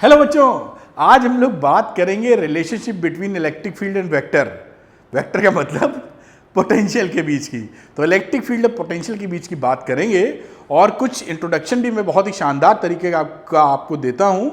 Hello बच्चों, आज हम लोग बात करेंगे relationship between electric field and vector. Vector का मतलब पोटेंशियल के बीच की। तो इलेक्ट्रिक फील्ड और पोटेंशियल के बीच की बात करेंगे और कुछ इंट्रोडक्शन भी मैं बहुत ही शानदार तरीके का आपको देता हूं।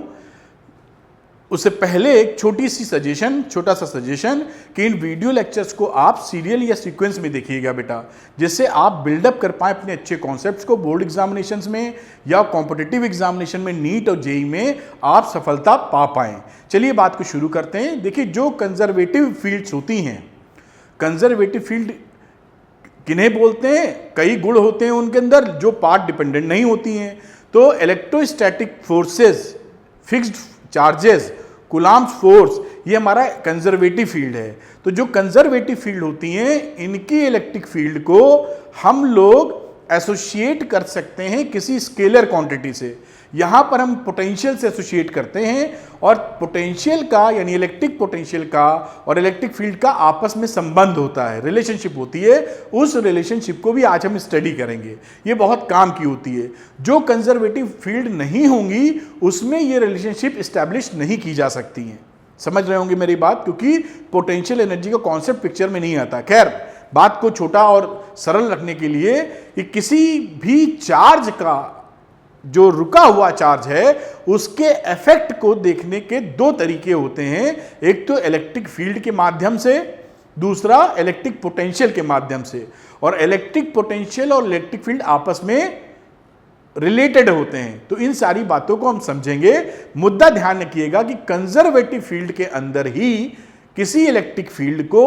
उससे पहले एक छोटा सा सजेशन कि इन वीडियो लेक्चर्स को आप सीरियल या सीक्वेंस में देखिएगा बेटा, जिससे आप बिल्डअप कर पाए अपने अच्छे कॉन्सेप्ट्स को बोर्ड एग्जामिनेशंस में या कॉम्पिटिटिव एग्जामिनेशन में, नीट और जेई में आप सफलता पा पाएं। चलिए बात को शुरू करते हैं। देखिए, जो कंजर्वेटिव फील्ड्स होती हैं, कंजर्वेटिव फील्ड किन्हें बोलते हैं? कई गुण होते हैं उनके अंदर जो पार्ट डिपेंडेंट नहीं होती हैं। तो electrostatic forces, fixed charges, Coulomb's force, ये हमारा कंजर्वेटिव फील्ड है। तो जो कंजर्वेटिव फील्ड होती हैं, इनकी इलेक्ट्रिक फील्ड को हम लोग एसोसिएट कर सकते हैं किसी स्केलर क्वांटिटी से। यहां पर हम पोटेंशियल से एसोसिएट करते हैं और पोटेंशियल का यानी इलेक्ट्रिक पोटेंशियल का और इलेक्ट्रिक फील्ड का आपस में संबंध होता है, रिलेशनशिप होती है। उस रिलेशनशिप को भी आज हम स्टडी करेंगे। ये बहुत काम की होती है। जो कंजर्वेटिव फील्ड नहीं होंगी उसमें ये रिलेशनशिप स्टैब्लिश नहीं की जा सकती हैं। समझ रहे होंगे मेरी बात, क्योंकि पोटेंशियल एनर्जी का कॉन्सेप्ट पिक्चर में नहीं आता। खैर, बात को छोटा और सरल रखने के लिए कि किसी भी चार्ज का जो रुका हुआ चार्ज है उसके इफेक्ट को देखने के दो तरीके होते हैं। एक तो इलेक्ट्रिक फील्ड के माध्यम से, दूसरा इलेक्ट्रिक पोटेंशियल के माध्यम से। और इलेक्ट्रिक पोटेंशियल और इलेक्ट्रिक फील्ड आपस में रिलेटेड होते हैं। तो इन सारी बातों को हम समझेंगे। मुद्दा ध्यान रखिएगा कि कंजर्वेटिव फील्ड के अंदर ही किसी इलेक्ट्रिक फील्ड को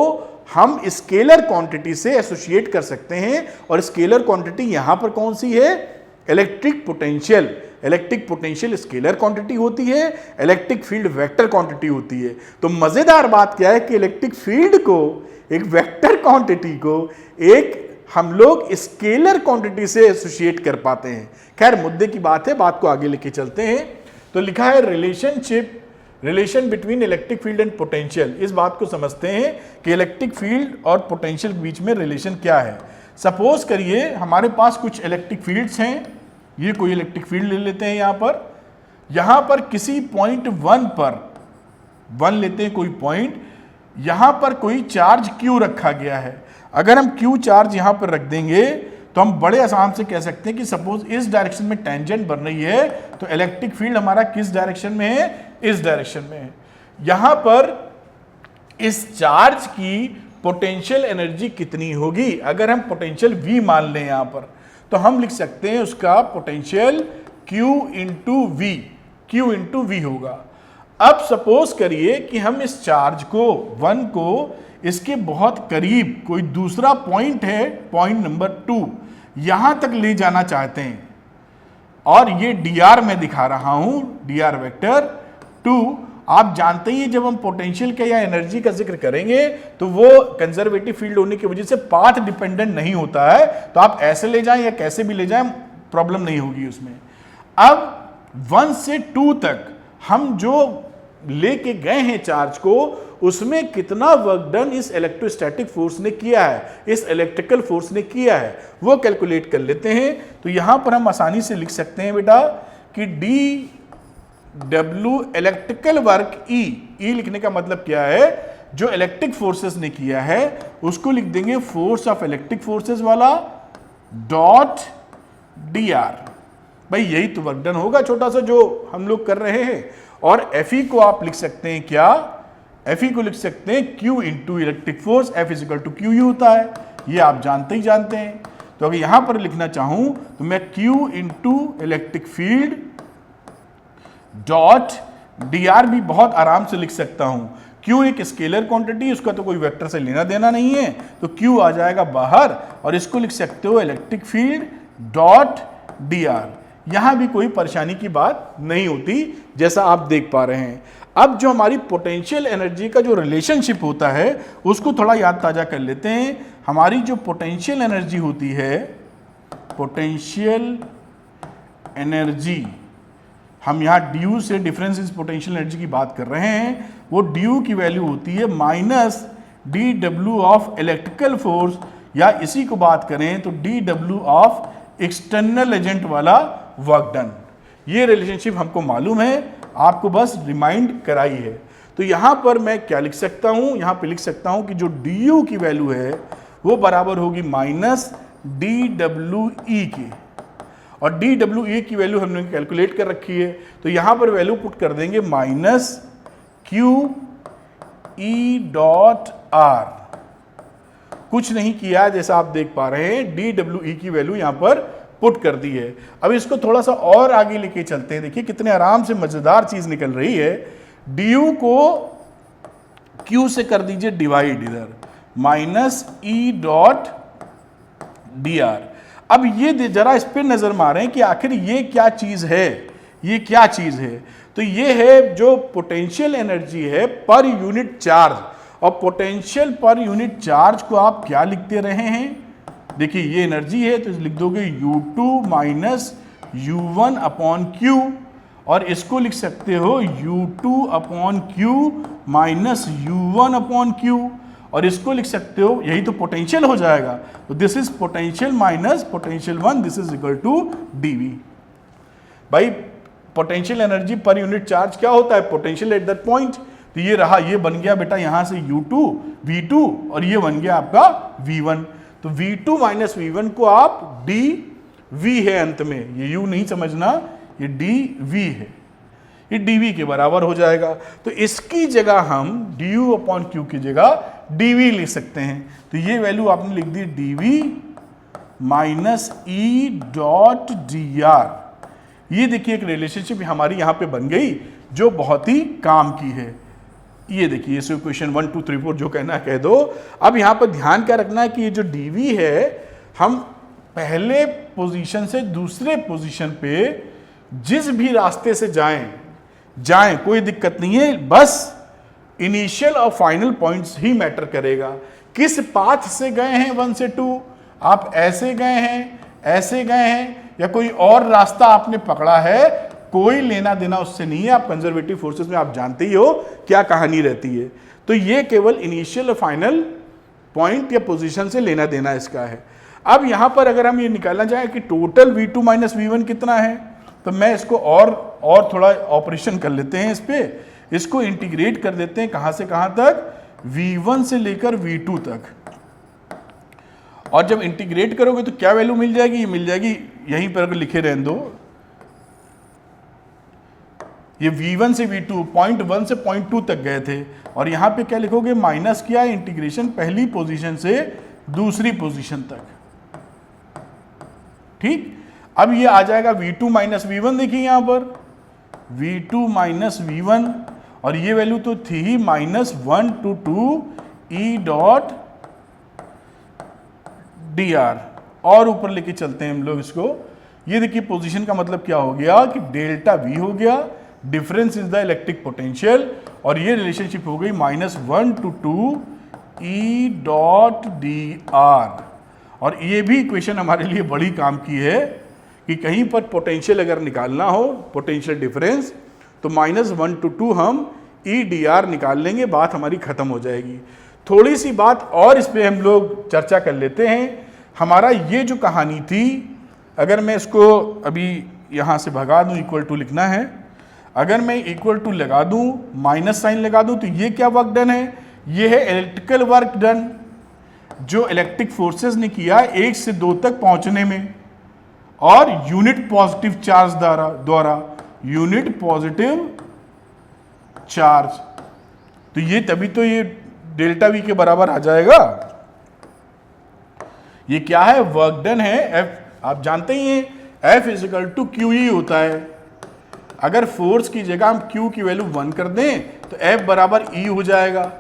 हम स्केलर क्वांटिटी से एसोसिएट कर सकते हैं। और स्केलर क्वांटिटी यहां पर कौन सी है? Electric potential. Electric potential scalar quantity होती है, इलेक्ट्रिक फील्ड वेक्टर क्वांटिटी होती है। तो मजेदार बात क्या है कि इलेक्ट्रिक फील्ड को, एक वेक्टर क्वांटिटी को एक हम लोग स्केलर क्वांटिटी से एसोसिएट कर पाते हैं। खैर, मुद्दे की बात है, बात को आगे लेके चलते हैं। तो लिखा है relation between electric field and potential. इस बात को समझते हैं कि इलेक्ट्रिक फील्ड और पोटेंशियल के बीच में रिलेशन क्या है। सपोज करिए हमारे पास कुछ इलेक्ट्रिक फील्ड्स हैं। ये कोई इलेक्ट्रिक फील्ड ले लेते हैं। यहां पर किसी पॉइंट 1 पर 1 लेते हैं कोई पॉइंट, यहां पर कोई चार्ज Q रखा गया है। अगर हम Q चार्ज यहां पर रख देंगे तो हम बड़े आसान से कह सकते हैं कि सपोज इस डायरेक्शन में टेंजेंट बन रही है तो इलेक्ट्रिक फील्ड हमारा किस डायरेक्शन में है? इस डायरेक्शन में है। यहां पर इस चार्ज की पोटेंशियल एनर्जी कितनी होगी? अगर हम पोटेंशियल V मान लें यहां पर, तो हम लिख सकते हैं उसका पोटेंशियल Q इंटू V होगा। अब सपोज करिए कि हम इस चार्ज को 1 को इसके बहुत करीब कोई दूसरा पॉइंट है, पॉइंट नंबर 2, यहां तक ले जाना चाहते हैं। और ये dr में दिखा रहा हूं, dr वेक्टर 2। आप जानते ही जब हम पोटेंशियल का या एनर्जी का जिक्र करेंगे तो वो कंजर्वेटिव फील्ड होने की वजह से पाथ डिपेंडेंट नहीं होता है। तो आप ऐसे ले जाएं या कैसे भी ले जाएं, प्रॉब्लम नहीं होगी उसमें। अब 1 से 2 तक हम जो लेके गए हैं चार्ज को, उसमें कितना वर्क डन इस इलेक्ट्रोस्टैटिक फोर्स ने किया है, इस इलेक्ट्रिकल फोर्स ने किया है, वो कैलकुलेट कर लेते हैं। तो यहां पर हम आसानी से लिख सकते हैं बेटा कि W इलेक्ट्रिकल वर्क E लिखने का मतलब क्या है? जो इलेक्ट्रिक फोर्सेस ने किया है उसको लिख देंगे फोर्स ऑफ इलेक्ट्रिक फोर्सेस वाला डॉट dr। भाई यही तो वर्क डन होगा छोटा सा जो हम लोग कर रहे हैं। और Fe को आप लिख सकते हैं क्या? Fe को लिख सकते हैं Q into electric force. F is equal to QU होता है, ये आप जानते ही जानते हैं। तो अगर यहां पर लिखना चाहूं तो मैं Q into electric field dot dr भी बहुत आराम से लिख सकता हूं। Q एक स्केलर क्वांटिटी, उसका तो कोई वेक्टर से लेना देना नहीं है, तो Q आ जाएगा बाहर। और इसको लिख सकते हो इलेक्ट्रिक फील्ड डॉट dr। यहां भी कोई परेशानी की बात नहीं होती, जैसा आप देख पा रहे हैं। अब जो हमारी पोटेंशियल एनर्जी का जो रिलेशनशिप होता है उसको थोड़ा याद ताजा कर लेते हैं। हमारी जो पोटेंशियल एनर्जी होती है, पोटेंशियल एनर्जी, हम यहाँ ड्यू से डिफरेंस इन पोटेंशियल एनर्जी की बात कर रहे हैं, वो ड्यू की वैल्यू होती है minus dW of electrical force, या इसी को बात करें तो dW ऑफ एक्सटर्नल एजेंट वाला वर्क डन। ये रिलेशनशिप हमको मालूम है। आपको बस रिमाइंड कराई है। तो यहाँ पर मैं क्या लिख सकता हूँ, यहाँ पे लिख सकता हूँ कि जो du की वैल्यू है वो बराबर होगी माइनस dWe की, और dWe की वैल्यू हमने कैलकुलेट कर रखी है, तो यहाँ पर वैल्यू पुट कर देंगे माइनस QE डॉट R। कुछ नहीं किया, जैसा आप देख पा रहे हैं dWe की वैल्यू यहाँ पर पुट कर दी है। अब इसको थोड़ा सा और आगे लेके चलते हैं, देखिए कितने आराम से मजेदार चीज निकल रही है। du को q से कर दीजिए डिवाइड इधर, माइनस E डॉट dr। अब ये जरा इस पर नजर मारें कि आखिर ये क्या चीज है, ये क्या चीज है। तो ये है जो पोटेंशियल एनर्जी है पर यूनिट चार्ज, और पोटेंशियल पर यूनिट चार्ज को आप क्या लिखते रहे हैं, देखिए ये एनर्जी है तो लिख दोगे U2 minus U1 upon Q, और इसको लिख सकते हो U2 upon Q minus U1 upon Q, और इसको लिख सकते हो, यही तो पोटेंशियल हो जाएगा। तो this is potential minus potential 1, this is equal to dV। भाई पोटेंशियल एनर्जी पर यूनिट चार्ज क्या होता है, पोटेंशियल एट दैट पॉइंट। तो ये रहा, ये बन गया बेटा यहां से U2 V2, और ये बन गया आपका V1। तो V2 माइनस V1 को आप dV है अंत में, ये U नहीं समझना, ये dV है, ये dV के बराबर हो जाएगा। तो इसकी जगह हम du अपॉन Q की जगह dV लिख सकते हैं। तो ये वैल्यू आपने लिख दी dV minus E dot dr। ये देखिए एक रिलेशनशिप हमारी यहाँ पे बन गई जो बहुत ही काम की है। ये देखिए इस इक्वेशन 1 2 3 4 जो कहना है कह दो। अब यहाँ पर ध्यान क्या रखना है कि ये जो dV है, हम पहले पोजीशन से दूसरे पोजीशन पे जिस भी रास्ते से जाएं कोई दिक्कत नहीं है, बस इनिशियल और फाइनल पॉइंट्स ही मैटर करेगा। किस पाथ से गए हैं 1 से 2, आप ऐसे गए हैं, ऐसे गए हैं, या कोई और रास्ता आपने पकड़ा है, कोई लेना देना उससे नहीं है। आप कंजर्वेटिव फोर्सेस में आप जानते ही हो क्या कहानी रहती है। तो ये केवल इनिशियल और फाइनल पॉइंट या पोजीशन से लेना देना इसका है। अब यहां पर अगर हम ये निकालना चाहें कि टोटल V2 माइनस V1 कितना है, तो मैं इसको और थोड़ा ऑपरेशन कर लेते हैं, इस पे इसको इंटीग्रेट कर देते हैं। कहां से कहां तक, V1 से लेकर V2 तक। और जब इंटीग्रेट करोगे तो क्या वैल्यू मिल जाएगी, ये मिल जाएगी, यहीं पर अगर लिखे रहने दो, ये V1 से V2 पॉइंट 1 से पॉइंट 2 तक गए थे, और यहां पे क्या लिखोगे, माइनस किया इंटीग्रेशन पहली पोजीशन से दूसरी पोजीशन तक। ठीक, अब ये आ जाएगा V2 माइनस V1, देखिए यहां पर V2 माइनस V1, और ये वैल्यू तो थी ही minus 1 to 2 E dot dr। और ऊपर लेके चलते हैं हम लोग इसको। ये देखिए पोजीशन का मतलब क्या हो गया कि डेल्टा V हो गया, difference is the electric potential, और ये रिलेशनशिप हो गई minus 1 to 2 E dot dr। और ये भी इक्वेशन हमारे लिए बड़ी काम की है कि कहीं पर पोटेंशियल अगर निकालना हो, पोटेंशियल डिफरेंस, तो माइनस 1 to 2 हम E dr निकाल लेंगे, बात हमारी खत्म हो जाएगी। थोड़ी सी बात और इस पर हम लोग चर्चा कर लेते हैं। हमारा ये जो कहानी थी, अगर मैं इसको अभी यहाँ से भगा दूँ, इक्वल टू लिखना है, अगर मैं इक्वल टू लगा दूँ, माइनस साइन लगा दूँ, तो ये क्या वर्क डन है, ये है इलेक्ट्रिकल वर्क डन, जो इलेक्ट्रिक फोर्सेस ने किया 1 से 2 तक पहुँचने में, और यूनिट पॉजिटिव चार्ज द्वारा यूनिट पॉजिटिव चार्ज। तो ये तभी तो ये डेल्टा V के बराबर आ जाएगा। ये क्या है, वर्क डन है, F आप जानते ही हैं, F is equal to QE होता है। अगर फोर्स की जगह हम Q की वैल्यू 1 कर दें तो F बराबर E हो जाएगा।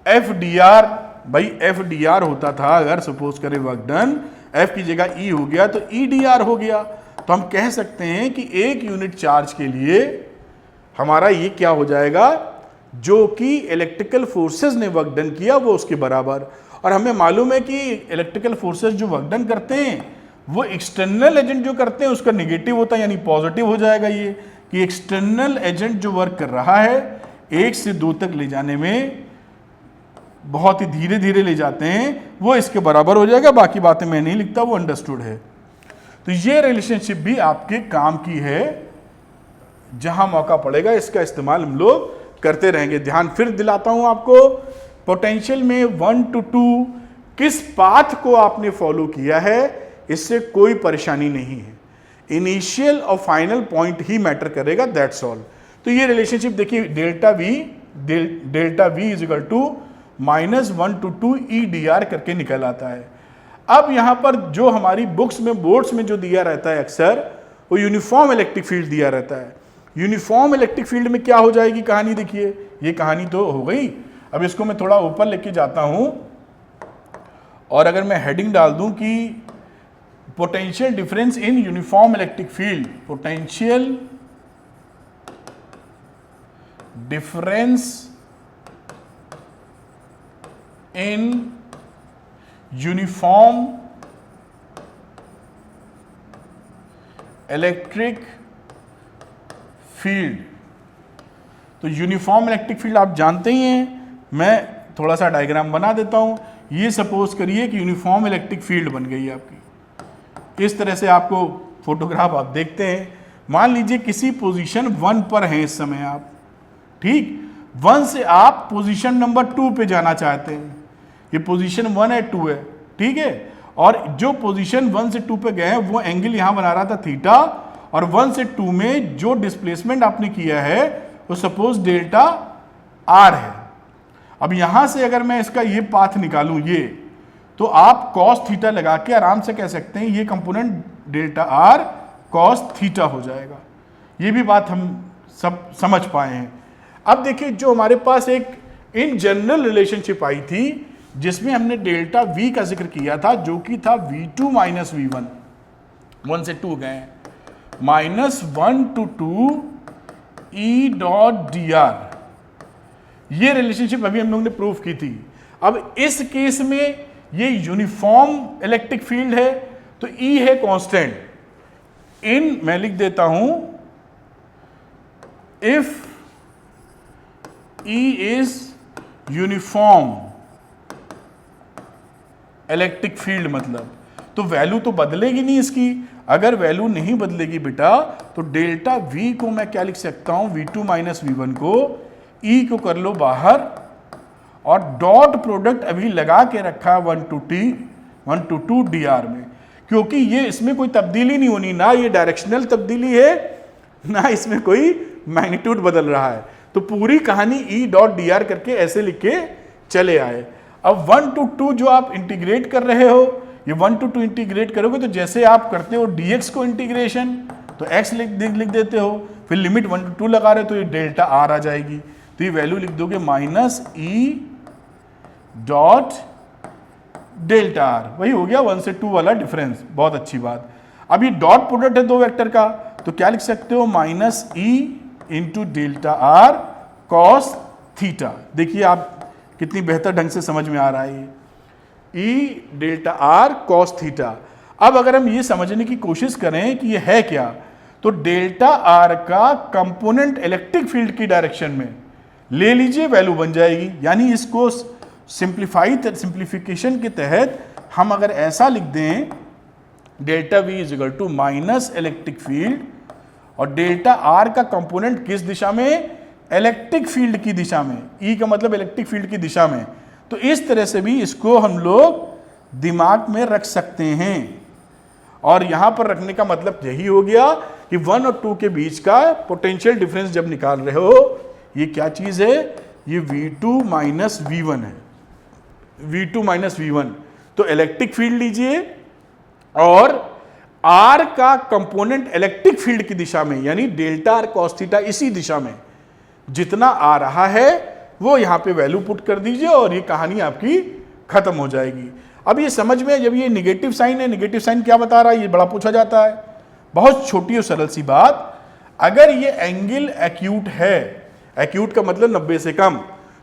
F dr, भाई F dr होता था, अगर सपोज करें वर्क डन, F की जगह E हो गया तो E dr हो गया। तो हम कह सकते हैं कि एक यूनिट चार्ज के लिए हमारा ये क्या हो जाएगा, जो कि इलेक्ट्रिकल फोर्सेस ने वर्क डन किया वो उसके बराबर। और हमें मालूम है कि इलेक्ट्रिकल फोर्सेस जो वर्क डन करते हैं वो एक्सटर्नल एजेंट जो करते हैं उसका नेगेटिव होता है, यानी पॉजिटिव हो जाएगा। ये कि एक्सटर्नल एजेंट जो वर्क कर रहा है 1 से 2 तक ले जाने में बहुत ही धीरे धीरे ले जाते हैं, वो इसके बराबर हो जाएगा। बाकी बातें मैं नहीं लिखता, वो अंडरस्टूड है। तो ये रिलेशनशिप भी आपके काम की है जहां मौका पड़ेगा इसका इस्तेमाल हम लोग करते रहेंगे। ध्यान फिर दिलाता हूं आपको, पोटेंशियल में 1 to 2 किस पाथ को आपने फॉलो किया है इससे कोई परेशानी नहीं है, इनिशियल और फाइनल पॉइंट ही मैटर करेगा, दैट्स ऑल। तो ये रिलेशनशिप देखिए, delta V is equal to -1 to 2 EDR करके निकल आता है। अब यहां पर जो हमारी बुक्स में, बोर्ड्स में जो दिया रहता है अक्सर, वो यूनिफॉर्म इलेक्ट्रिक फील्ड दिया रहता है। यूनिफॉर्म इलेक्ट्रिक फील्ड में क्या हो जाएगी कहानी, देखिए ये कहानी तो हो गई। अब इसको मैं थोड़ा ऊपर लेके जाता हूं और अगर मैं हेडिंग डाल दूं कि potential difference in uniform electric field, potential difference in uniform electric field. तो यूनिफॉर्म इलेक्ट्रिक फील्ड आप जानते ही हैं, मैं थोड़ा सा डायग्राम बना देता हूं। ये सपोज करिए कि यूनिफॉर्म इलेक्ट्रिक फील्ड बन गई है आपकी, इस तरह से आपको फोटोग्राफ आप देखते हैं। मान लीजिए किसी पोजीशन 1 पर हैं इस समय आप, ठीक, 1 से आप पोजीशन नंबर 2 पे जाना चाहते हैं। ये पोजीशन 1 है, 2 है, ठीक है, और जो पोजीशन 1 से 2 पे गए हैं वो एंगल यहां बना रहा था थीटा, और 1 से 2 में जो डिस्प्लेसमेंट आपने किया है वो सपोज डेल्टा आर है। अब यहां से अगर मैं इसका ये पाथ निकालूं ये, तो आप कॉस थीटा लगा के आराम से कह सकते हैं ये component delta R cos theta हो जाएगा। ये भी बात हम सब समझ पाए हैं। अब देखिए जो हमारे पास एक इन जनरल रिलेशनशिप आई थी जिसमें हमने डेल्टा वी का जिक्र किया था, जो कि था V2 माइनस V1, 1 से 2 गए, -1 to 2 E.dr। ये रिलेशनशिप अभी हम लोग ने प्रूव की थी। अब इस केस में ये यूनिफॉर्म इलेक्ट्रिक फील्ड है, तो E है कांस्टेंट, इन मैं लिख देता हूं if E is uniform electric field, मतलब तो वैल्यू तो बदलेगी नहीं इसकी। अगर वैल्यू नहीं बदलेगी बेटा तो डेल्टा V को मैं क्या लिख सकता हूं, V2 माइनस V1 को, E को कर लो बाहर, और डॉट प्रोडक्ट अभी लगा के रखा 1 to 2 dr में, क्योंकि ये इसमें कोई तब्दीली नहीं होनी, ना ये डायरेक्शनल तब्दीली है ना इसमें कोई मैग्नीट्यूड बदल रहा है। तो पूरी कहानी E.dr करके ऐसे लिख के चले आए। अब 1 to 2 जो आप इंटीग्रेट कर रहे हो, ये 1 to 2 इंटीग्रेट करोगे तो जैसे आप करते हो dx को इंटीग्रेशन, तो x लिख देते हो, फिर लिमिट 1 to 2 लगा रहे हो तो ये डेल्टा आर आ जाएगी, तो ये वैल्यू लिख दोगे -E डॉट डेल्टा आर, वही हो गया 1 से 2 वाला डिफरेंस। बहुत अच्छी बात। अब ये डॉट प्रोडक्ट है दो वेक्टर का, तो क्या लिख सकते हो, -E into delta R cos theta. देखिए आप कितनी बेहतर ढंग से समझ में आ रहा है, E delta R cos theta. अब अगर हम ये समझने की कोशिश करें कि ये है क्या, तो डेल्टा आर का कंपोनेंट इलेक्ट्रिक फील्ड की डायरेक्शन में ले लीजिए, वैल्यू बन जाएगी। यानी इसको सिंप्लीफिकेशन के तहत हम अगर ऐसा लिख दें, delta V is equal to minus electric field, और डेल्टा आर का कंपोनेंट किस दिशा में, इलेक्ट्रिक फील्ड की दिशा में, E का मतलब इलेक्ट्रिक फील्ड की दिशा में। तो इस तरह से भी इसको हम लोग दिमाग में रख सकते हैं, और यहां पर रखने का मतलब यही हो गया कि 1 और 2 के बीच का पोटेंशियल डिफरेंस जब निकाल रहे हो, ये क्या चीज है, ये V2 माइनस V1 है, V2 माइनस V1। तो इलेक्ट्रिक फील्ड लीजिए और R का कंपोनेंट इलेक्ट्रिक फील्ड की दिशा में, यानी डेल्टा आर कॉस थीटा, इसी दिशा में जितना आ रहा है वो यहां पे वैल्यू पुट कर दीजिए और ये कहानी आपकी खत्म हो जाएगी। अब ये समझ में, जब ये निगेटिव साइन है, निगेटिव साइन क्या बता रहा है, ये बड़ा पूछा जाता है। बहुत छोटी और सरल सी बात, अगर ये एंगल एक्यूट है, एक्यूट का मतलब 90 से कम,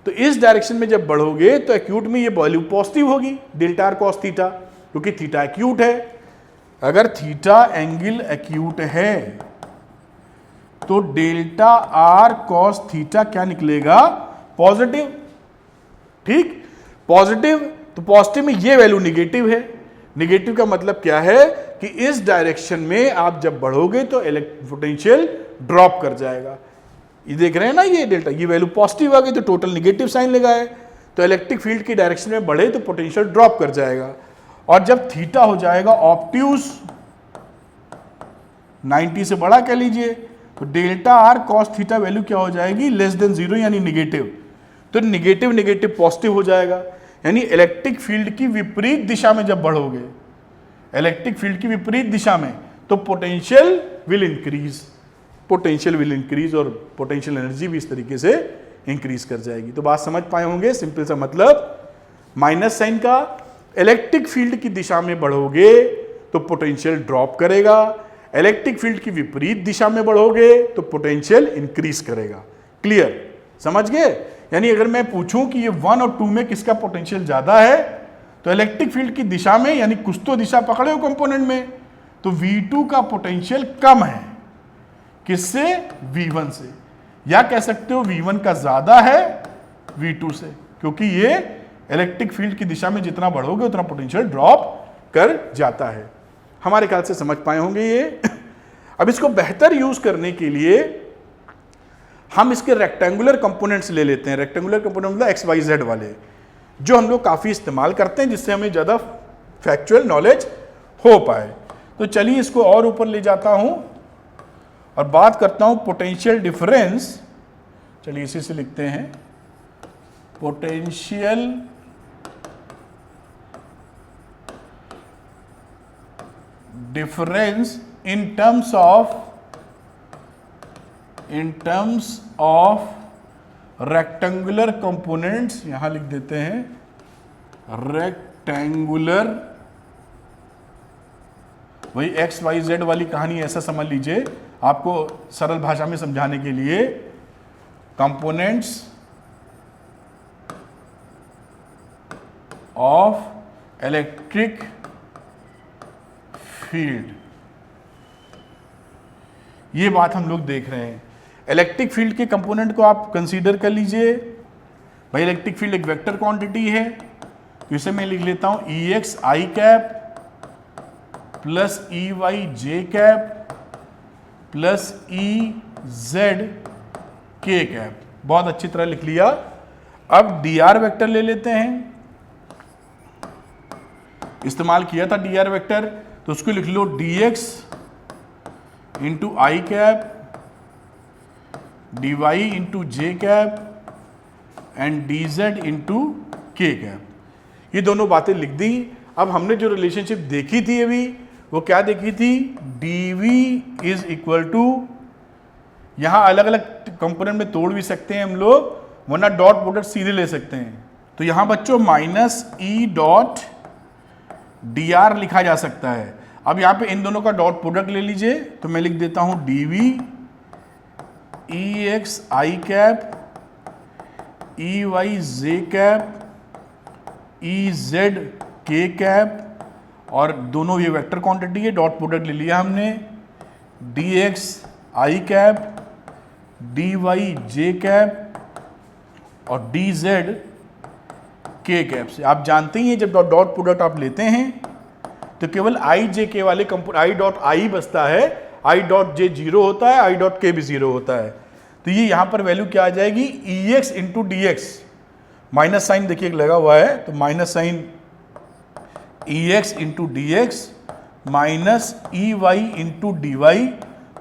तो इस डायरेक्शन में जब बढ़ोगे तो एक्यूट में ये वैल्यू पॉजिटिव होगी, डेल्टा आर कॉस थीटा, क्योंकि थीटा एक्यूट है। अगर थीटा एंगल एक्यूट है तो डेल्टा आर कॉस थीटा क्या निकलेगा, पॉजिटिव। ठीक, पॉजिटिव, तो पॉजिटिव में ये वैल्यू निगेटिव है। निगेटिव का मतलब क्या है कि इस डायरेक्शन में आप जब बढ़ोगे तो पोटेंशियल ड्रॉप कर जाएगा। ये देख रहे हैं ना, ये डेल्टा, ये वैल्यू पॉजिटिव आ गई तो टोटल निगेटिव साइन लगाए, तो इलेक्ट्रिक फील्ड की डायरेक्शन में बढ़े तो पोटेंशियल ड्रॉप कर जाएगा। और जब थीटा हो जाएगा ऑब्ट्यूज 90 से बड़ा कह लीजिए, तो delta R cos theta value क्या हो जाएगी, लेस देन जीरो यानी निगेटिव। तो निगेटिव निगेटिव पॉजिटिव हो जाएगा, यानी इलेक्ट्रिक फील्ड की विपरीत दिशा में जब बढ़ोगे, इलेक्ट्रिक फील्ड की विपरीत दिशा में, तो potential will increase, potential will increase और पोटेंशियल एनर्जी भी इस तरीके से इंक्रीज कर जाएगी। तो बात समझ पाए होंगे, सिंपल सा मतलब माइनस साइन का, इलेक्ट्रिक फील्ड की दिशा में बढ़ोगे तो पोटेंशियल ड्रॉप करेगा, इलेक्ट्रिक फील्ड की विपरीत दिशा में बढ़ोगे तो पोटेंशियल इंक्रीज करेगा। क्लियर, समझ गए? यानी अगर मैं पूछूं कि ये 1 और 2 में किसका पोटेंशियल ज्यादा है, तो इलेक्ट्रिक फील्ड की दिशा में, यानी कुछ तो दिशा पकड़े हो कंपोनेंट में, तो V2 का पोटेंशियल कम है किससे, V1 से, या कह सकते हो V1 का ज्यादा है V2 से, क्योंकि ये इलेक्ट्रिक फील्ड की दिशा में जितना बढ़ोगे उतना पोटेंशियल ड्रॉप कर जाता है। हमारे ख्याल से समझ पाए होंगे ये। अब इसको बेहतर यूज करने के लिए हम इसके रेक्टेंगुलर कंपोनेंट्स ले लेते हैं। रेक्टेंगुलर कंपोनेंट मतलब XYZ वाले, जो हम लोग काफी इस्तेमाल करते हैं, जिससे हमें ज्यादा फैक्चुअल नॉलेज हो पाए। तो चलिए इसको और ऊपर ले जाता हूं और बात करता हूं पोटेंशियल डिफरेंस। चलिए इसी से लिखते हैं, potential difference in terms of rectangular components, यहां लिख देते हैं रेक्टेंगुलर, वही XYZ वाली कहानी ऐसा समझ लीजिए आपको सरल भाषा में समझाने के लिए, कंपोनेंट्स ऑफ इलेक्ट्रिक फील्ड, ये बात हम लोग देख रहे हैं। इलेक्ट्रिक फील्ड के कंपोनेंट को आप कंसीडर कर लीजिए। भाई इलेक्ट्रिक फील्ड एक वेक्टर क्वांटिटी है, तो इसे मैं लिख लेता हूं EX I cap plus EY J cap plus EZ K cap. बहुत अच्छी तरह लिख लिया। अब dr वेक्टर ले लेते हैं, इस्तेमाल किया था dr वेक्टर, तो उसको लिख लो dx into I cap dy into J cap and dz into के कैप। ये दोनों बातें लिख दी। अब हमने जो रिलेशनशिप देखी थी अभी, वो क्या देखी थी, dv इज इक्वल टू, यहां अलग अलग कंपोनेंट में तोड़ भी सकते हैं हम लोग, वरना डॉट प्रोडक्ट सीधे ले सकते हैं। तो यहां बच्चों माइनस ई डॉट dr लिखा जा सकता है। अब यहां पे इन दोनों का डॉट प्रोडक्ट ले लीजिए, तो मैं लिख देता हूं dv EX I cap EY J cap EZ K cap, और दोनों ये वेक्टर क्वांटिटी है, डॉट प्रोडक्ट ले लिया हमने, dx I cap dy J cap और dz K कैप से। आप जानते ही हैं जब डॉट प्रोडक्ट आप लेते हैं तो केवल I J K वाले I डॉट I बचता है, I डॉट J 0 होता है, I डॉट K भी 0 होता है। तो ये यहां पर वैल्यू क्या आ जाएगी, EX into DX, minus sign देखिए लगा हुआ है, तो minus sign EX into DX minus EY into DY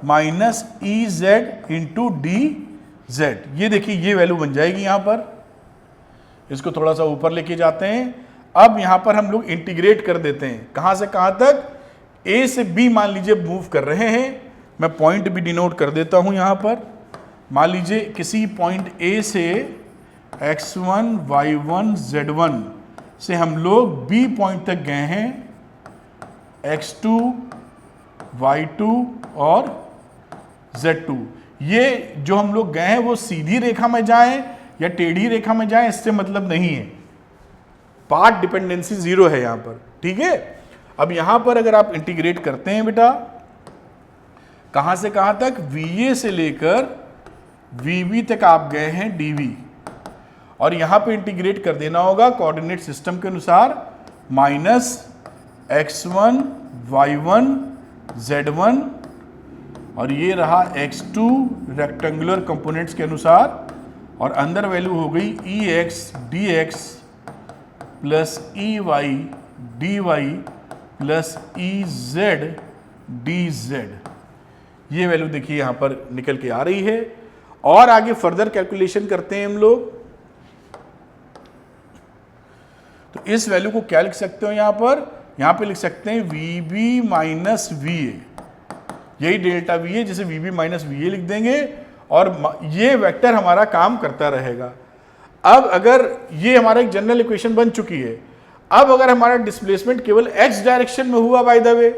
minus EZ into DZ। ये देखिए ये वैल्यू बन जाएगी यहां पर। इसको थोड़ा सा ऊपर लेके जाते हैं। अब यहां पर हम लोग इंटीग्रेट कर देते हैं, कहां से कहां तक, A से B मान लीजिए मूव कर रहे हैं। मैं पॉइंट भी डिनोट कर देता हूं यहां पर। मान लीजिए किसी पॉइंट A से x1 y1 z1 से हम लोग B पॉइंट तक गए हैं, x2 y2 और z2। ये जो हम लोग गए हैं वो सीधी रेखा में जाएं या टेढ़ी रेखा में जाएं, इससे मतलब नहीं है, पाथ डिपेंडेंसी 0 है यहां पर, ठीक है। अब यहां पर अगर आप इंटीग्रेट करते हैं बेटा, कहां से कहां तक, VA से लेकर VB तक आप गए हैं DV, और यहां पे इंटीग्रेट कर देना होगा कोऑर्डिनेट सिस्टम के अनुसार, माइनस x1 y1 z1 और ये रहा x2 रेक्टेंगुलर कंपोनेंट्स के अनुसार, और अंदर वैल्यू हो गई ex dx plus ey dy plus ez dz। ये वैल्यू देखिए यहां पर निकल के आ रही है। और आगे फर्दर कैलकुलेशन करते हैं हम लोग, तो इस वैल्यू को क्या लिख सकते हो यहां पे लिख सकते हैं vb माइनस va, यही डेल्टा v है, जिसे vb माइनस va लिख देंगे और ये वेक्टर हमारा काम करता रहेगा। अब अगर ये हमारा एक जनरल इक्वेशन बन चुकी है, अब अगर हमारा डिस्प्लेसमेंट केवल x डायरेक्शन में हुआ बाय द वे,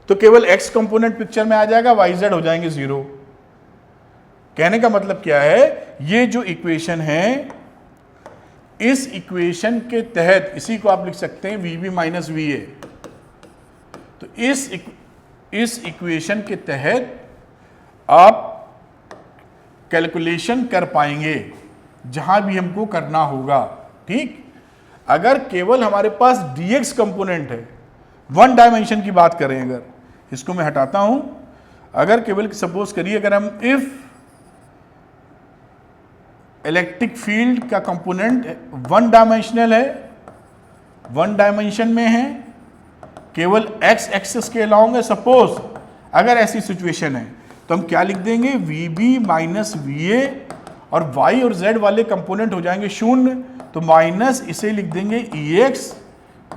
तो केवल x कंपोनेंट पिक्चर में आ जाएगा, yz हो जाएंगे 0। कहने का मतलब क्या है, ये जो इक्वेशन है, इस इक्वेशन के तहत इसी को आप लिख सकते हैं vb माइनस va। तो इस इक्वेशन के तहत आप कैलकुलेशन कर पाएंगे जहां भी हमको करना होगा। ठीक, अगर केवल हमारे पास dx कंपोनेंट है, वन डायमेंशन की बात करें, अगर इसको मैं हटाता हूं, अगर केवल सपोज करिए अगर हम इफ इलेक्ट्रिक फील्ड का कंपोनेंट वन डायमेंशनल है, वन डायमेंशन में है, केवल x एक्सिस के अलाउंग है, सपोज अगर ऐसी सिचुएशन है, तो हम क्या लिख देंगे vb माइनस va और y और z वाले कंपोनेंट हो जाएंगे 0, तो माइनस इसे लिख देंगे ex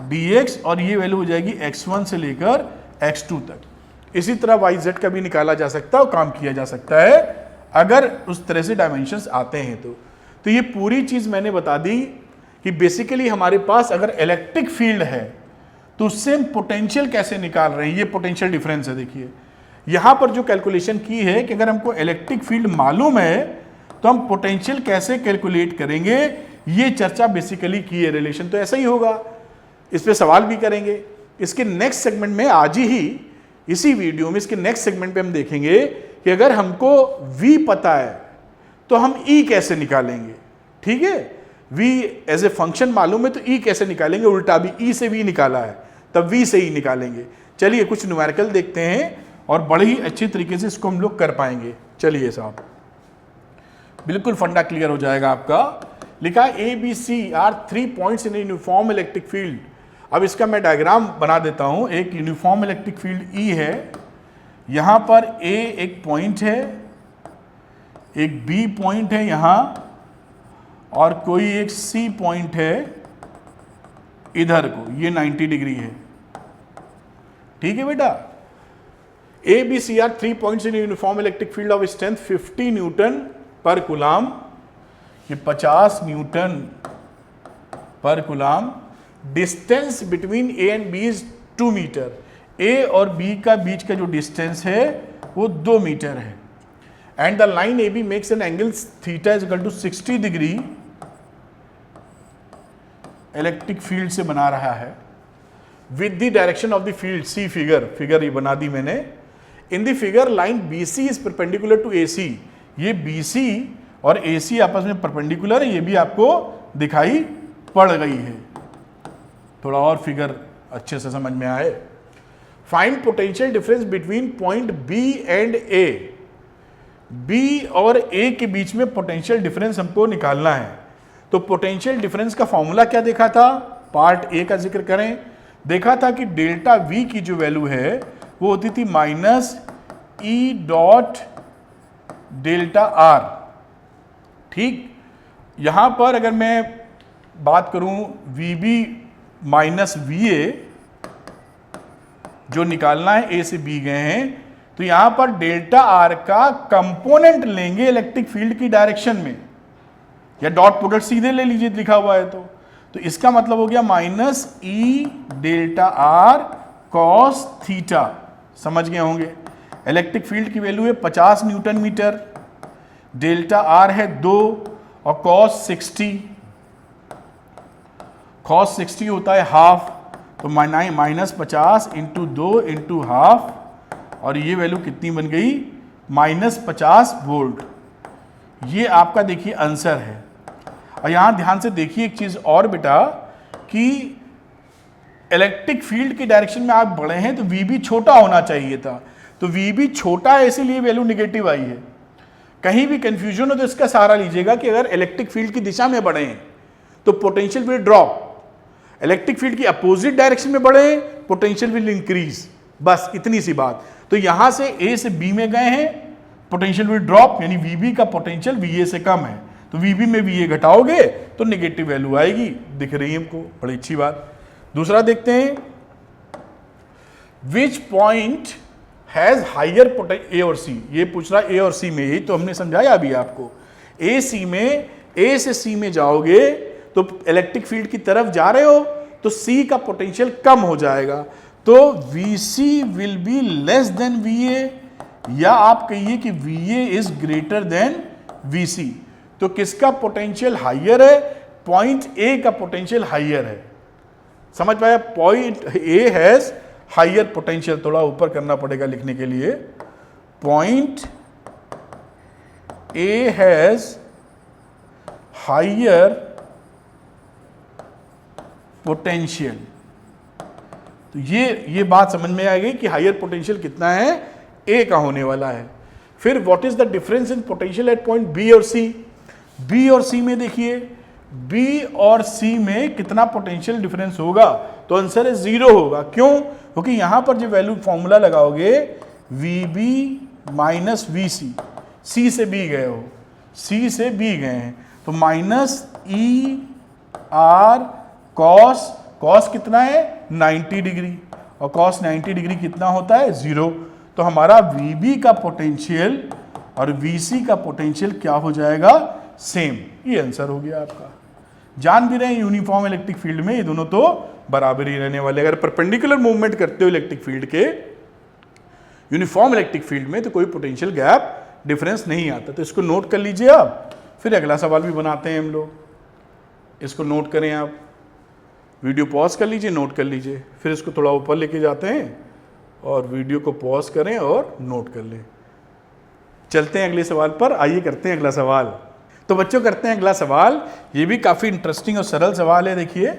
dx और ये वैल्यू हो जाएगी x1 से लेकर x2 तक। इसी तरह yz का भी निकाला जा सकता है और काम किया जा सकता है अगर उस तरह से डायमेंशंस आते हैं। तो ये पूरी चीज मैंने बता दी कि बेसिकली हमारे पास अगर इलेक्ट्रिक फील्ड है तो उससे हम पोटेंशियल कैसे निकाल रहे हैं, ये पोटेंशियल डिफरेंस है। देखिए यहां पर जो कैलकुलेशन की है कि अगर हमको इलेक्ट्रिक फील्ड मालूम है तो हम पोटेंशियल कैसे कैलकुलेट करेंगे, ये चर्चा बेसिकली की है। रिलेशन तो ऐसा ही होगा, इस पे सवाल भी करेंगे। इसके नेक्स्ट सेगमेंट में आज ही इसी वीडियो में इसके नेक्स्ट सेगमेंट पे हम देखेंगे कि अगर हमको v पता है तो हम e कैसे निकालेंगे। ठीक है, v एज ए फंक्शन मालूम है तो e कैसे निकालेंगे, उल्टा भी e से v निकाला है तब v से e निकालेंगे। चलिए कुछ न्यूमेरिकल देखते हैं और बड़े ही अच्छी तरीके से इसको हम लोग कर पाएंगे। चलिए साहब, बिल्कुल फंडा क्लियर हो जाएगा आपका। लिखा A B C are 3 points in uniform electric field. अब इसका मैं डायग्राम बना देता हूं। एक यूनिफॉर्म इलेक्ट्रिक फील्ड E है, यहां पर A एक पॉइंट है, एक B पॉइंट है यहां, और कोई एक C पॉइंट है इधर को, ये 90 डिग्री है। ठीक है बेटा, A B C are 3 points in a uniform electric field of strength 50 newton पर कूलाम, ये 50 न्यूटन पर coulomb. Distance between A and B is 2 metre. A और B का बीच का जो डिस्टेंस है वो 2 मीटर है। And the line AB makes an angle theta is equal to 60 degree electric field से बना रहा है with the direction of the field. See figure ये बना दी मैंने। In the figure line BC is perpendicular to AC। ये BC और AC आपस में परपेंडिकुलर है, ये भी आपको दिखाई पड़ गई है। थोड़ा और फिगर अच्छे से समझ में आए। Find potential difference between point B and A। B और A के बीच में पोटेंशियल डिफरेंस हमको निकालना है। तो पोटेंशियल डिफरेंस का फॉर्मूला क्या देखा था, पार्ट A का जिक्र करें। देखा था कि डेल्टा V की जो वैल्यू है वो होती थी minus E dot delta R। ठीक, यहां पर अगर मैं बात करूं VB माइनस VA जो निकालना है, A से B गए हैं, तो यहां पर डेल्टा R का कंपोनेंट लेंगे इलेक्ट्रिक फील्ड की डायरेक्शन में, या डॉट प्रोडक्ट सीधे ले लीजिए लिखा हुआ है तो इसका मतलब हो गया minus E delta R cos theta. समझ गए होंगे। इलेक्ट्रिक फील्ड की वैल्यू है 50 न्यूटन मीटर, डेल्टा R है 2 और कॉस 60 होता है हाफ, तो माइनस 50 इंटू 2 इंटू हाफ, और ये वैल्यू कितनी बन गई, माइनस 50 वोल्ट। ये आपका देखिए आंसर है। और यहां ध्यान से देखिए एक चीज और बेटा कि इलेक्ट्रिक फील्ड की डायरेक्शन में आप बढ़े हैं तो VB छोटा होना चाहिए था, तो VB छोटा है इसीलिए वैल्यू निगेटिव आई है। कहीं भी कंफ्यूजन हो तो इसका सहारा लीजिएगा कि अगर इलेक्ट्रिक फील्ड की दिशा में बढ़े हैं तो potential will drop, electric field की अपोजिट डायरेक्शन में बढ़े पोटेंशियल विल इंक्रीज, बस इतनी सी बात। तो यहां से A से B में गए हैं, पोटेंशियल विल ड्रॉप, यानी VB का पोटेंशियल VA से कम है, तो VB में VA घटाओगे तो नेगेटिव वैल्यू आएगी, दिख रही है हमको, बड़ी अच्छी बात। दूसरा देखते हैं, which point has higher potential, A और C, ये पूछ रहा A और C में, यही तो हमने समझाया अभी आपको। AC में, A से C में जाओगे तो इलेक्ट्रिक फील्ड की तरफ जा रहे हो तो C का पोटेंशियल कम हो जाएगा, तो VC will be less than VA, या आप कहिए कि VA is greater than VC। तो किसका पोटेंशियल हाइयर है? पॉइंट A का पोटेंशियल हाइयर है, समझ पाया? Point A has higher potential, थोड़ा ऊपर करना पड़ेगा लिखने के लिए, point A has higher potential. तो ये बात समझ में आ गई कि हायर पोटेंशियल कितना है, A का होने वाला है। फिर what is the difference in potential at point B और C? B और C में देखिए, B और C में कितना पोटेंशियल डिफरेंस होगा? तो आंसर है 0 होगा। क्यों? क्योंकि यहां पर जो वैल्यू फॉर्मूला लगाओगे VB माइनस VC, C से B गए हो, C से B गए हैं, तो माइनस ER कॉस कितना है 90 डिग्री, और कॉस 90 डिग्री कितना होता है 0। तो हमारा VB का पोटेंशियल और VC का पोटेंशियल क्या हो जाएगा? सेम। ये आंसर हो गया आपका। जान भी रहे हैं यूनिफॉर्म इलेक्ट्रिक फील्ड में ये दोनों तो बराबर ही रहने वाले। अगर परपेंडिकुलर मूवमेंट करते हो इलेक्ट्रिक फील्ड के यूनिफॉर्म इलेक्ट्रिक फील्ड में तो कोई पोटेंशियल गैप डिफरेंस नहीं आता। तो इसको नोट कर लीजिए आप, फिर अगला सवाल भी बनाते हैं हम लोग। इसको नोट करें आप, वीडियो पॉज कर लीजिए, नोट कर लीजिए, फिर इसको थोड़ा ऊपर लेके जाते हैं और वीडियो को पॉज करें और नोट कर लें। चलते हैं अगले सवाल पर, आइए करते हैं अगला सवाल। तो बच्चों करते हैं अगला सवाल, ये भी काफ़ी इंटरेस्टिंग और सरल सवाल है। देखिए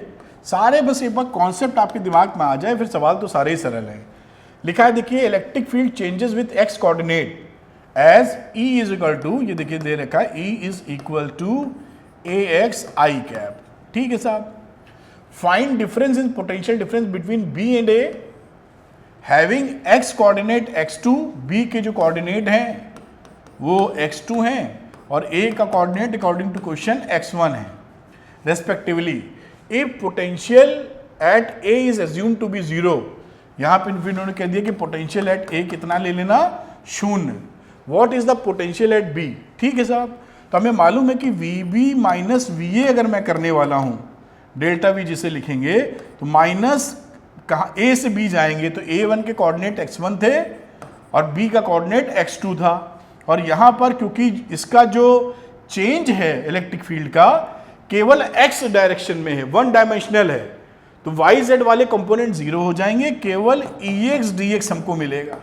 सारे बस एक बार कॉन्सेप्ट आपके दिमाग में आ जाए, फिर सवाल तो सारे ही सरल हैं। लिखा है देखिए, electric field changes with x coordinate as E is equal to, ये देखिए दे रखा है E is equal to AX I cap. ठीक है साहब। Find difference in potential difference between B and A having x coordinate x2, B के जो कोऑर्डिनेट हैं वो x2 हैं और A का coordinate according to question x1 है रेस्पेक्टिवली। If potential at A is assumed to be 0, यहां पे इन्होंने कह दिया कि पोटेंशियल एट A कितना ले लेना? 0। What is the potential at B? ठीक है साहब। तो हमें मालूम है कि VB माइनस VA अगर मैं करने वाला हूं, डेल्टा V जिसे लिखेंगे, तो माइनस कहाँ A से B जाएंगे तो A1 के कोऑर्डिनेट x1 थे और B का कोऑर्डिनेट x2 था। और यहाँ पर क्योंकि इसका जो चेंज है इलेक्ट्रिक फील्ड का केवल x डायरेक्शन में है, वन डायमेंशनल है, तो YZ वाले कंपोनेंट 0 हो जाएंगे, केवल EX DX हमको मिलेगा।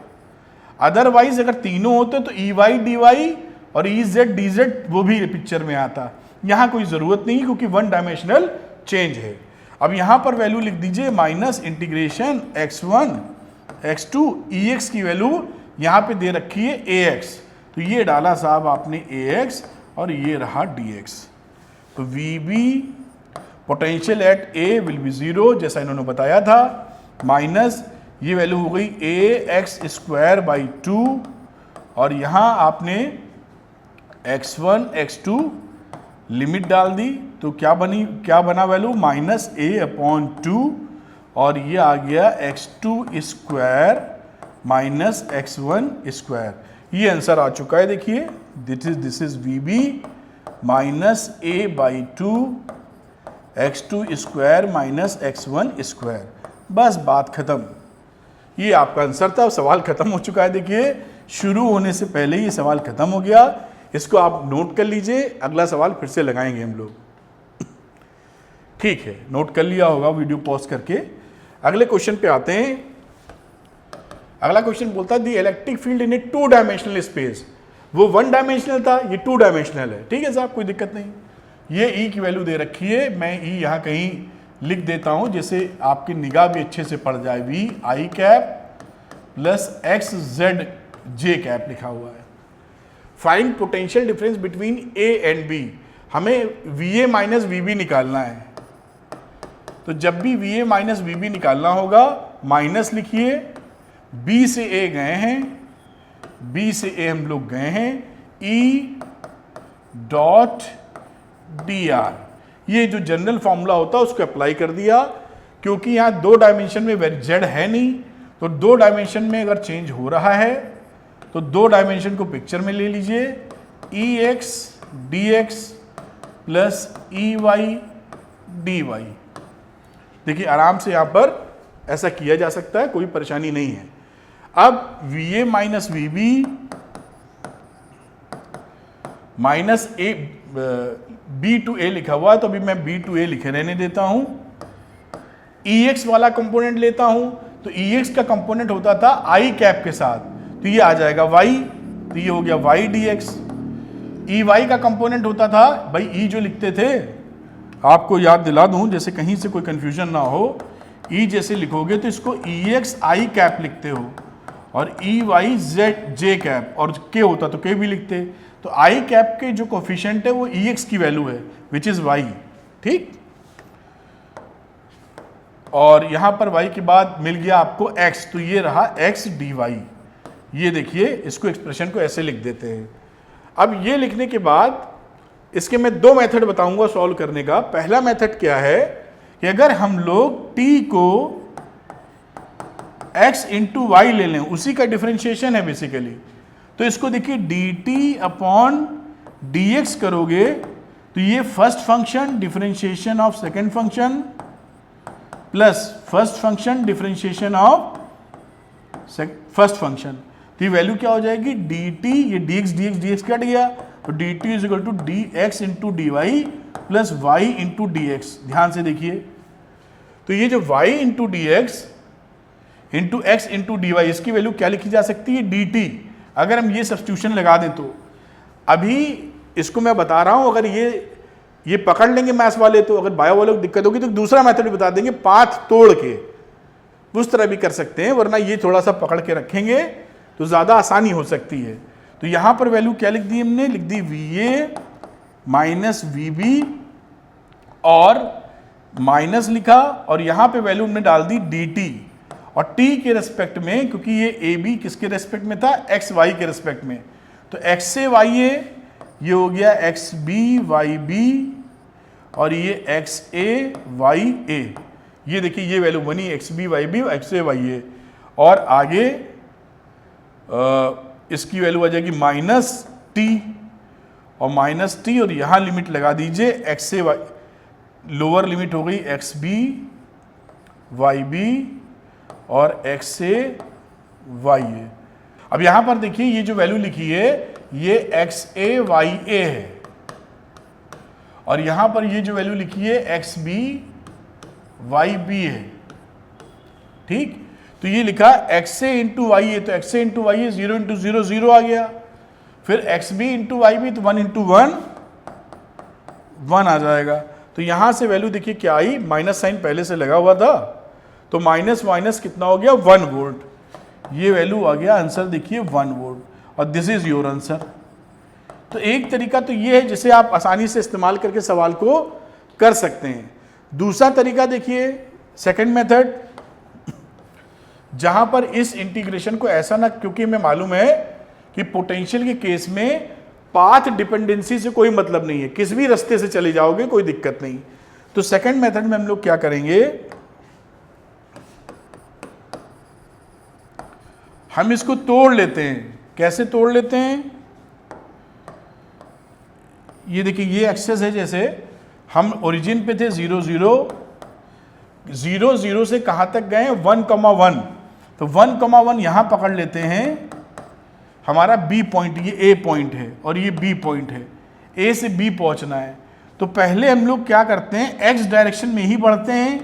अदरवाइज अगर तीनों होते तो EY DY और EZ DZ वो भी पिक्चर में आता। यहाँ कोई ज़रूरत नहीं क्योंकि वन डायमेंशनल चेंज है। अब यहाँ पर वैल्यू लिख दीजिए minus integration x1 x2 EX की वैल्यू यहाँ पे दे रखी है AX, तो ये डाला साहब आपने AX और ये रहा DX। तो VB potential at A will be 0 जैसा इन्होंने बताया था, माइनस ये वैल्यू हो गई AX स्क्वायर बाई 2 और यहाँ आपने x1 x2 लिमिट डाल दी तो क्या बना वैल्यू? माइनस A/2 और ये आ गया x2 square minus x1 square. ये आंसर आ चुका है। देखिए this is VB minus A/2 x2 square minus x1 square. बस बात खत्म, ये आपका आंसर था। सवाल खत्म हो चुका है। देखिए शुरू होने से पहले ही सवाल खत्म हो गया। इसको आप नोट कर लीजिए, अगला सवाल फिर से लगाएंगे हम लोग। ठीक है, नोट कर लिया होगा वीडियो पॉज करके। अगले क्वेश्चन पे आते हैं। अगला क्वेश्चन बोलता है the electric field in A 2 dimensional space. वो 1 डायमेंशनल था, ये 2 डायमेंशनल है। ठीक है साहब, कोई दिक्कत नहीं। ये E की वैल्यू दे रखी है, मैं E यहाँ कहीं लिख देता हूं जैसे आपकी निगाह भी अच्छे से पड़ जाए। V I cap plus X Z J cap लिखा हुआ है। Find potential difference between A and B. हमें V A minus V B निकालना है। तो जब भी V A minus V B निकालना होगा, माइनस लिखिए, बी से ए गए हैं, बी से ए हम लोग गए हैं, ई डॉट डी आर, ये जो जनरल फॉर्मूला होता है उसको अप्लाई कर दिया। क्योंकि यहाँ 2 डायमेंशन में जेड है नहीं, तो 2 डायमेंशन में अगर चेंज हो रहा है तो 2 डायमेंशन को पिक्चर में ले लीजिए। E x D X plus E Y D Y. देखिए आराम से यहाँ पर ऐसा किया जा सकता है, कोई परेशानी नहीं है। अब V A minus V B minus A, B to A लिखा हुआ है तो अभी मैं बी टू ए लिखे रहने देता हूं। ई एक्स वाला कंपोनेंट लेता हूं, तो ई एक्स का कंपोनेंट होता था आई कैप के साथ, तो ये आ जाएगा वाई, तो ये हो गया y d x. E y का कंपोनेंट होता था, भाई ई जो लिखते थे, आपको याद दिला दूं जैसे कहीं से कोई कंफ्यूजन ना हो, ई जैसे लिखोगे तो इसको ई एक्स आई कैप लिखते हो, और E Y Z J cap, और के होता तो के भी लिखते। तो आई कैप के जो कोफिशिएंट है वो ई एक्स की वैल्यू है, विच इज वाई। ठीक, और यहां पर y के बाद मिल गया आपको x, तो ये रहा x dy। ये देखिए, इसको एक्सप्रेशन को ऐसे लिख देते हैं। अब ये लिखने के बाद इसके मैं 2 मेथड बताऊंगा सॉल्व करने का। पहला मेथड क्या है कि अगर हम लोग t को x इंटू वाई ले लें, उसी का डिफरेंशिएशन है बेसिकली, तो इसको देखिए dt अपॉन dx करोगे तो ये first function differentiation of second function plus first function differentiation of first function, तो ये वैल्यू क्या हो जाएगी dt, ये dx कट गया, तो dt is equal to dx into d y plus y into d x. ध्यान से देखिए, तो ये जो y into d x into x into d y, इसकी वैल्यू क्या लिखी जा सकती है dt। अगर हम ये सब्स्टिट्यूशन लगा दें तो अभी इसको मैं बता रहा हूं, अगर ये पकड़ लेंगे मैथ्स वाले तो, अगर बायो वालों को दिक्कत होगी तो दूसरा मेथड भी बता देंगे, पाथ तोड़ के उस तरह भी कर सकते हैं, वरना ये थोड़ा सा पकड़ के रखेंगे तो ज्यादा आसानी हो सकती है। तो यहां पर वैल्यू क्या लिख दी हमने, लिख दी V A minus V B, और माइनस लिखा, और यहां पे वैल्यू हमने डाल दी डी टी, और t के रेस्पेक्ट में, क्योंकि ये ए बी किसके रेस्पेक्ट में था, एक्स वाई के रेस्पेक्ट में, तो x से वाई ए, ये हो गया एक्स बी वाई बी, और ये एक्स ए वाई ए। ये देखिए ये वैल्यू बनी X B Y B, X A Y A, और आगे इसकी वैल्यू आ जाएगी माइनस टी, और माइनस टी, और यहाँ लिमिट लगा दीजिए एक्स से वाई, लोअर लिमिट हो गई एक्स बी वाई बी और एक्स से वाई ए। अब यहाँ पर देखिए ये जो वैल्यू लिखी है ये एक्स ए वाई ए है, और यहाँ पर ये जो वैल्यू लिखी है एक्स बी वाई बी है। ठीक, तो ये लिखा x A into y A, तो x A into y A 0 into 0 0 आ गया, फिर x B into y B तो 1 इंटू 1 1 आ जाएगा। तो यहां से वैल्यू देखिए क्या आई, माइनस साइन पहले से लगा हुआ था, तो माइनस माइनस कितना हो गया 1 वोल्ट। ये वैल्यू आ गया, आंसर देखिए 1 वोल्ट, और दिस इज योर आंसर। तो एक तरीका तो ये है जिसे आप आसानी से इस्तेमाल करके सवाल को कर सकते हैं। दूसरा तरीका देखिए, सेकंड मेथड, जहां पर इस इंटीग्रेशन को ऐसा ना, क्योंकि हमें मालूम है कि पोटेंशियल के केस में पाथ डिपेंडेंसी से कोई मतलब नहीं है, किस भी रास्ते से चले जाओगे कोई दिक्कत नहीं। तो सेकंड मेथड में हम लोग क्या करेंगे, हम इसको तोड़ लेते हैं। कैसे तोड़ लेते हैं, ये देखिए ये एक्सेस है, जैसे हम ओरिजिन पे थे 0 0 0 0 से कहां तक गए 1,1, तो 1,1 यहां पकड़ लेते हैं, हमारा बी पॉइंट, ये ए पॉइंट है और ये बी पॉइंट है, ए से बी पहुंचना है। तो पहले हम लोग क्या करते हैं, एक्स डायरेक्शन में ही बढ़ते हैं,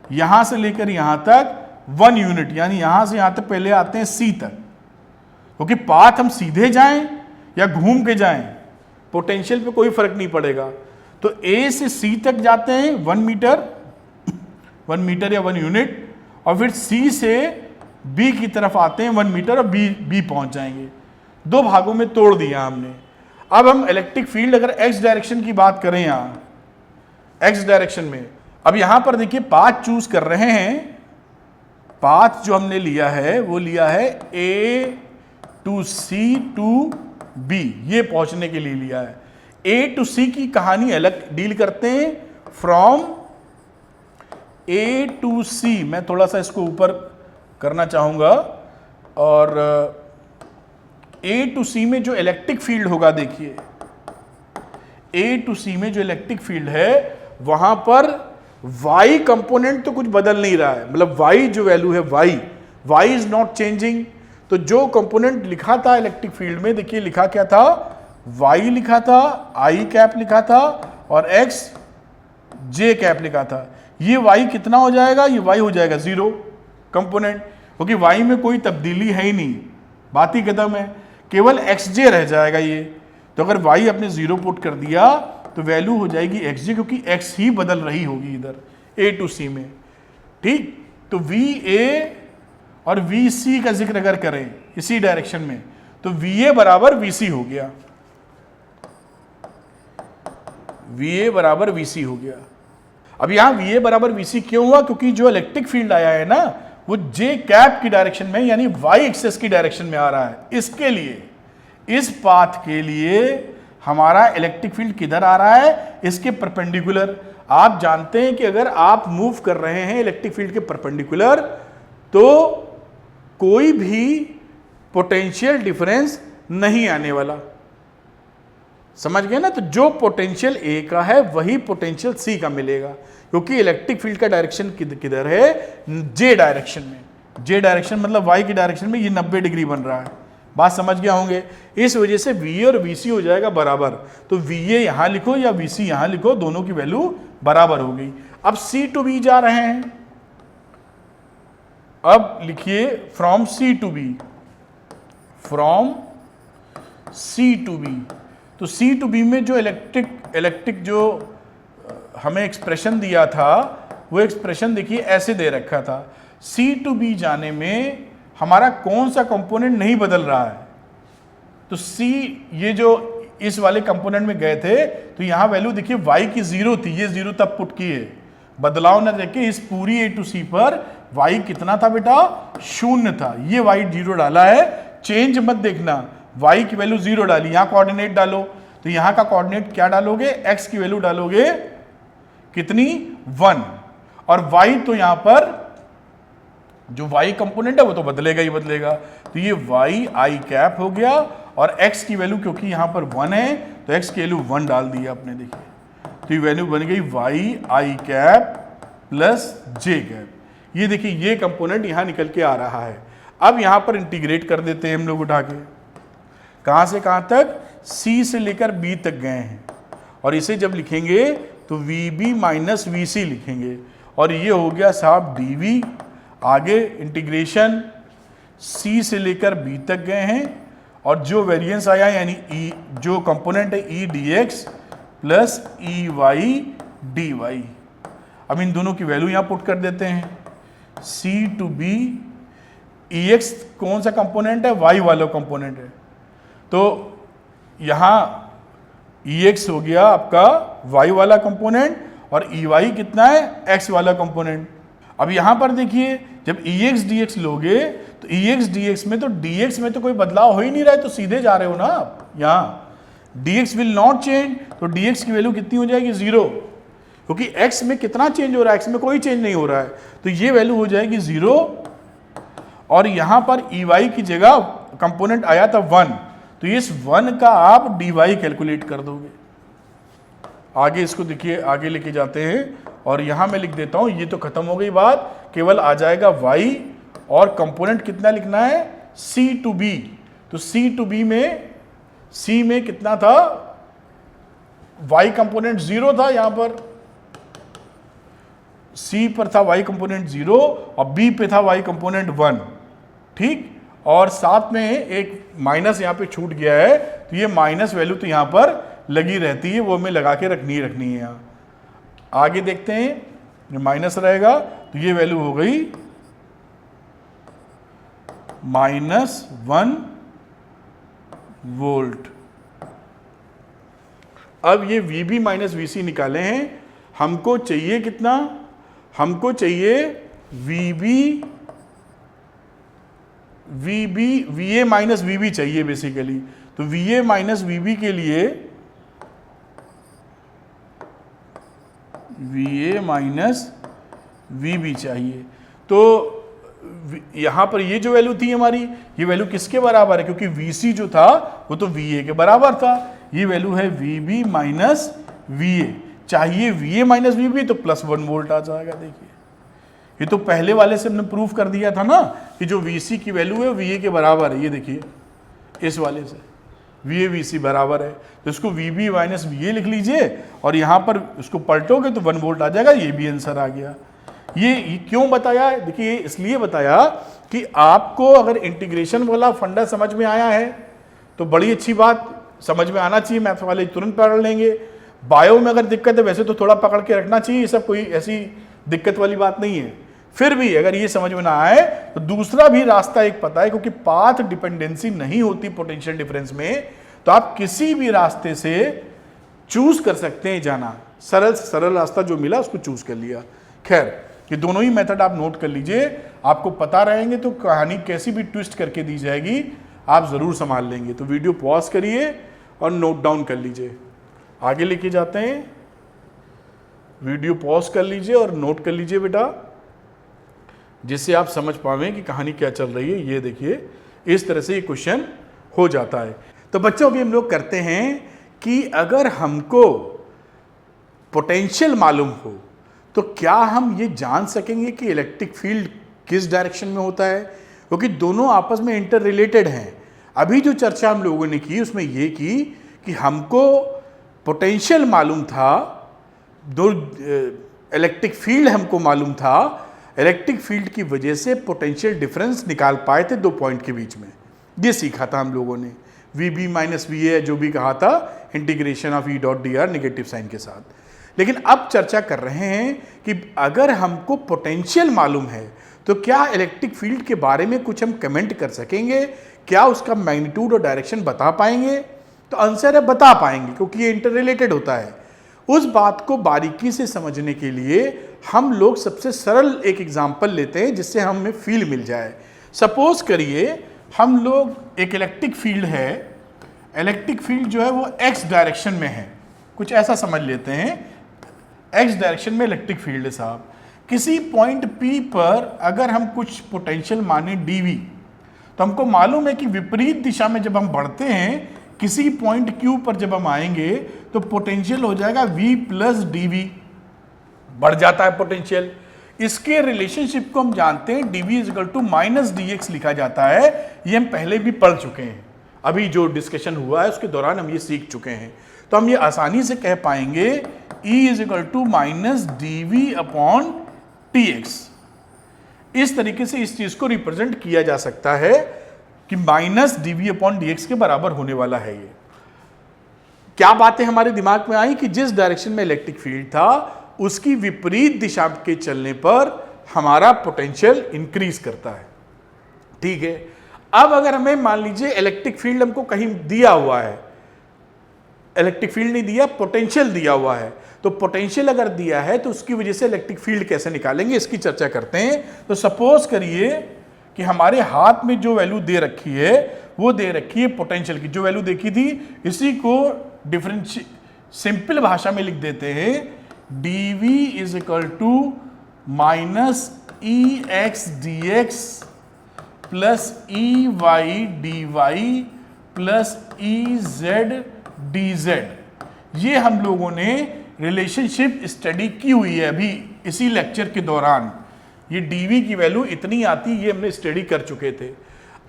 यहां से लेकर यहां तक 1 यूनिट, यानी यहां से यहां तक पहले आते हैं सी तक, क्योंकि पाथ हम सीधे जाएं या घूम के जाएं पोटेंशियल पे कोई फर्क नहीं पड़ेगा। तो ए से सी तक जाते हैं 1 मीटर, 1 मीटर या 1 यूनिट, और फिर सी से बी की तरफ आते हैं 1 मीटर और बी पहुंच जाएंगे। दो भागों में तोड़ दिया हमने। अब हम इलेक्ट्रिक फील्ड अगर एक्स डायरेक्शन की बात करें, यहाँ एक्स डायरेक्शन में, अब यहां पर देखिए पाथ चूज कर रहे हैं। पाथ जो हमने लिया है वो लिया है ए टू सी टू बी, ये पहुंचने के लिए लिया है। ए टू सी की कहानी अलग डील करते हैं। फ्रॉम ए टू सी, मैं थोड़ा सा इसको ऊपर करना चाहूंगा, और ए टू सी में जो इलेक्ट्रिक फील्ड होगा, देखिए ए टू सी में जो इलेक्ट्रिक फील्ड है वहां पर y कंपोनेंट तो कुछ बदल नहीं रहा है, मतलब y जो वैल्यू है y इज नॉट चेंजिंग। तो जो कंपोनेंट लिखा था इलेक्ट्रिक फील्ड में, देखिए लिखा क्या था, y लिखा था, i कैप लिखा था, और x j कैप लिखा था। ये y कितना हो जाएगा, ये y हो जाएगा 0 कंपोनेंट, क्योंकि y में कोई तब्दीली है ही नहीं, बात ही खत्म है, केवल xj रह जाएगा ये। तो अगर y अपने 0 पुट कर दिया तो वैल्यू हो जाएगी xj, क्योंकि x ही बदल रही होगी इधर a टू c में। ठीक, तो va और vc का जिक्र अगर करें इसी डायरेक्शन में, तो va बराबर vc हो गया, va बराबर vc हो गया। अब यहां va बराबर vc क्यों हुआ, क्योंकि जो इलेक्ट्रिक फील्ड आया है ना वो j कैप की डायरेक्शन में, यानी y एक्सेस की डायरेक्शन में आ रहा है। इसके लिए, इस पाथ के लिए हमारा इलेक्ट्रिक फील्ड किधर आ रहा है, इसके परपेंडिकुलर। आप जानते हैं कि अगर आप मूव कर रहे हैं इलेक्ट्रिक फील्ड के परपेंडिकुलर तो कोई भी पोटेंशियल डिफरेंस नहीं आने वाला, समझ गए ना। तो जो पोटेंशियल ए का है वही पोटेंशियल सी का मिलेगा, क्योंकि इलेक्ट्रिक फील्ड का डायरेक्शन किधर है, जे डायरेक्शन में। जे डायरेक्शन मतलब वाई की डायरेक्शन में, ये 90 डिग्री बन रहा है, बात समझ गया होंगे। इस वजह से VA और VC हो जाएगा बराबर। तो VA यहां लिखो या VC यहां लिखो, दोनों की वैल्यू बराबर हो गई। अब C टू B जा रहे हैं, अब लिखिए from C to B, from C to B। तो C टू B में जो इलेक्ट्रिक जो हमें एक्सप्रेशन दिया था, वो एक्सप्रेशन देखिए ऐसे दे रखा था। C टू B जाने में हमारा कौन सा कंपोनेंट नहीं बदल रहा है, तो C ये जो इस वाले कंपोनेंट में गए थे, तो यहां वैल्यू देखिए y की 0 थी, ये 0 तब पुट की है, बदलाव ना देखे। इस पूरी A टू C पर y कितना था बेटा, 0 था, ये y 0 डाला है, चेंज मत देखना, y की वैल्यू 0 डाली, यहां कोऑर्डिनेट डालो, तो यहां का कोऑर्डिनेट क्या डालोगे, x की वैल्यू डालोगे कितनी, 1, और y तो यहां पर जो y कंपोनेंट है वो तो बदलेगा ही बदलेगा। तो ये y i कैप हो गया, और x की वैल्यू क्योंकि यहां पर 1 है तो x की वैल्यू 1 डाल दी आपने, देखिए, तो ये वैल्यू बन गई y i cap plus j cap. ये देखिए ये कंपोनेंट यहां निकल के आ रहा है। अब यहां पर इंटीग्रेट कर देते हैं हम लोग उठा के, कहां से कहां तक, c से लेकर b तक गए हैं, और इसे जब लिखेंगे तो vb माइनस vc लिखेंगे, और ये हो गया साहब dv। आगे इंटीग्रेशन C से लेकर B तक गए हैं, और जो वेरिएंस आया यानी E जो कंपोनेंट है E dx plus EY dy। अब इन दोनों की वैल्यू यहाँ पुट कर देते हैं। C टू B, EX कौन सा कंपोनेंट है, Y वाला कंपोनेंट है, तो यहाँ EX हो गया आपका Y वाला कंपोनेंट, और EY कितना है, X वाला कंपोनेंट। अब यहां पर देखिए जब EX dx लोगे तो EX dx में तो dx में तो कोई बदलाव हो ही नहीं रहा है, तो सीधे जा रहे हो ना आप, यहां dx विल नॉट चेंज, तो dx की वैल्यू कितनी हो जाएगी, 0, क्योंकि x में कितना चेंज हो रहा है, x में कोई चेंज नहीं हो रहा है, तो ये वैल्यू हो जाएगी 0, और यहां पर EY की जगह कंपोनेंट आया था 1, तो इस 1 का आप dy कैलकुलेट कर दोगे। आगे इसको देखिए, आगे लेके जाते हैं, और यहां मैं लिख देता हूं, ये तो खत्म हो गई बात, केवल आ जाएगा y, और कंपोनेंट कितना लिखना है, C टू B। तो C टू B में, C में कितना था, y कंपोनेंट 0 था, यहां पर C पर था y कंपोनेंट 0 और B पे था y कंपोनेंट 1, ठीक, और साथ में एक माइनस यहां पे छूट गया है, तो ये माइनस वैल्यू तो यहां पर लगी रहती है, वो हमें लगा के रखनी है यहाँ। आगे देखते हैं, जो माइनस रहेगा तो ये वैल्यू हो गई -1 वोल्ट। अब ये VB माइनस VC निकाले हैं, हमको चाहिए कितना, हमको चाहिए VA माइनस VB चाहिए बेसिकली। तो VA माइनस VB के लिए VA माइनस VB चाहिए। तो यहां पर ये जो वैल्यू थी हमारी, ये वैल्यू किसके बराबर है, क्योंकि VC जो था वो तो VA के बराबर था। ये वैल्यू है VB माइनस VA, चाहिए VA माइनस VB तो +1 वोल्ट आ जाएगा। देखिए ये तो पहले वाले से हमने प्रूफ कर दिया था ना कि जो VC की वैल्यू है VA के बराबर है। ये देखिए इस वाले से VA VC बराबर है, तो इसको VB माइनस VA लिख लीजिए और यहाँ पर उसको पलटोगे तो 1 वोल्ट आ जाएगा। ये भी आंसर आ गया। ये क्यों बताया, देखिए इसलिए बताया कि आपको अगर इंटीग्रेशन वाला फंडा समझ में आया है तो बड़ी अच्छी बात, समझ में आना चाहिए, मैथ्स वाले तुरंत पढ़ लेंगे। बायो में अगर दिक्कत है वैसे तो थोड़ा पकड़ के रखना चाहिए, ये सब कोई ऐसी दिक्कत वाली बात नहीं है। फिर भी अगर ये समझ में ना आए तो दूसरा भी रास्ता एक पता है, क्योंकि पाथ डिपेंडेंसी नहीं होती पोटेंशियल डिफरेंस में, तो आप किसी भी रास्ते से चूज कर सकते हैं जाना। सरल से सरल रास्ता जो मिला उसको चूज कर लिया। खैर ये दोनों ही मेथड आप नोट कर लीजिए, आपको पता रहेंगे तो कहानी कैसी भी ट्विस्ट करके दी जाएगी आप जरूर संभाल लेंगे। तो वीडियो पॉज करिए और नोट डाउन कर लीजिए। आगे लेके जाते हैं, वीडियो पॉज कर लीजिए और नोट कर लीजिए बेटा, जिससे आप समझ पावें कि कहानी क्या चल रही है। ये देखिए इस तरह से ये क्वेश्चन हो जाता है। तो बच्चों अभी हम लोग करते हैं कि अगर हमको पोटेंशियल मालूम हो तो क्या हम ये जान सकेंगे कि इलेक्ट्रिक फील्ड किस डायरेक्शन में होता है, क्योंकि दोनों आपस में इंटर रिलेटेड हैं। अभी जो चर्चा हम लोगों ने की उसमें ये की कि हमको पोटेंशियल मालूम था, दो इलेक्ट्रिक फील्ड हमको मालूम था, इलेक्ट्रिक फील्ड की वजह से पोटेंशियल डिफरेंस निकाल पाए थे दो पॉइंट के बीच में। ये सीखा था हम लोगों ने, VB माइनस VA जो भी कहा था, integration of E.dr negative sign के साथ। लेकिन अब चर्चा कर रहे हैं कि अगर हमको पोटेंशियल मालूम है तो क्या इलेक्ट्रिक फील्ड के बारे में कुछ हम कमेंट कर सकेंगे, क्या उसका मैग्नीट्यूड और डायरेक्शन बता पाएंगे। तो आंसर है बता पाएंगे, क्योंकि ये इंटर रिलेटेड होता है। उस बात को बारीकी से समझने के लिए हम लोग सबसे सरल एक एग्जाम्पल लेते हैं जिससे हमें फील मिल जाए। सपोज करिए हम लोग एक इलेक्ट्रिक फील्ड है, इलेक्ट्रिक फील्ड जो है वो x डायरेक्शन में है, कुछ ऐसा समझ लेते हैं, x डायरेक्शन में इलेक्ट्रिक फील्ड है साहब। किसी पॉइंट P पर अगर हम कुछ पोटेंशियल माने dV, तो हमको मालूम है कि विपरीत दिशा में जब हम बढ़ते हैं, किसी पॉइंट Q पर जब हम आएंगे तो पोटेंशियल हो जाएगा V प्लस dV, बढ़ जाता है पोटेंशियल। इसके रिलेशनशिप को हम जानते हैं, dV is equal to minus dx लिखा जाता है। ये हम पहले भी पढ़ चुके हैं, अभी जो डिस्कशन हुआ है उसके दौरान हम ये सीख चुके हैं। तो हम ये आसानी से कह पाएंगे E is equal to minus dV upon tx। इस तरीके से इस चीज को रिप्रेजेंट किया जा सकता है कि माइनस dV अपॉन dx के बराबर होने वाला है। ये क्या बातें हमारे दिमाग में आई कि जिस डायरेक्शन में इलेक्ट्रिक फील्ड था उसकी विपरीत दिशा के चलने पर हमारा पोटेंशियल इंक्रीज करता है। ठीक है, अब अगर हमें मान लीजिए इलेक्ट्रिक फील्ड हमको कहीं दिया हुआ है, इलेक्ट्रिक फील्ड नहीं दिया, पोटेंशियल दिया हुआ है, तो पोटेंशियल अगर दिया है तो उसकी वजह से इलेक्ट्रिक फील्ड कैसे निकालेंगे इसकी चर्चा करते हैं। तो सपोज करिए कि हमारे हाथ में जो वैल्यू दे रखी है वो दे रखी है पोटेंशियल की, जो वैल्यू देखी थी इसी को डिफरेंशियल सिंपल भाषा में लिख देते हैं, dV is equal to minus EX dx plus EY dy plus EZ dz। ये हम लोगों ने रिलेशनशिप स्टडी की हुई है अभी इसी लेक्चर के दौरान। ये dV की वैल्यू इतनी आती, ये हमने स्टडी कर चुके थे।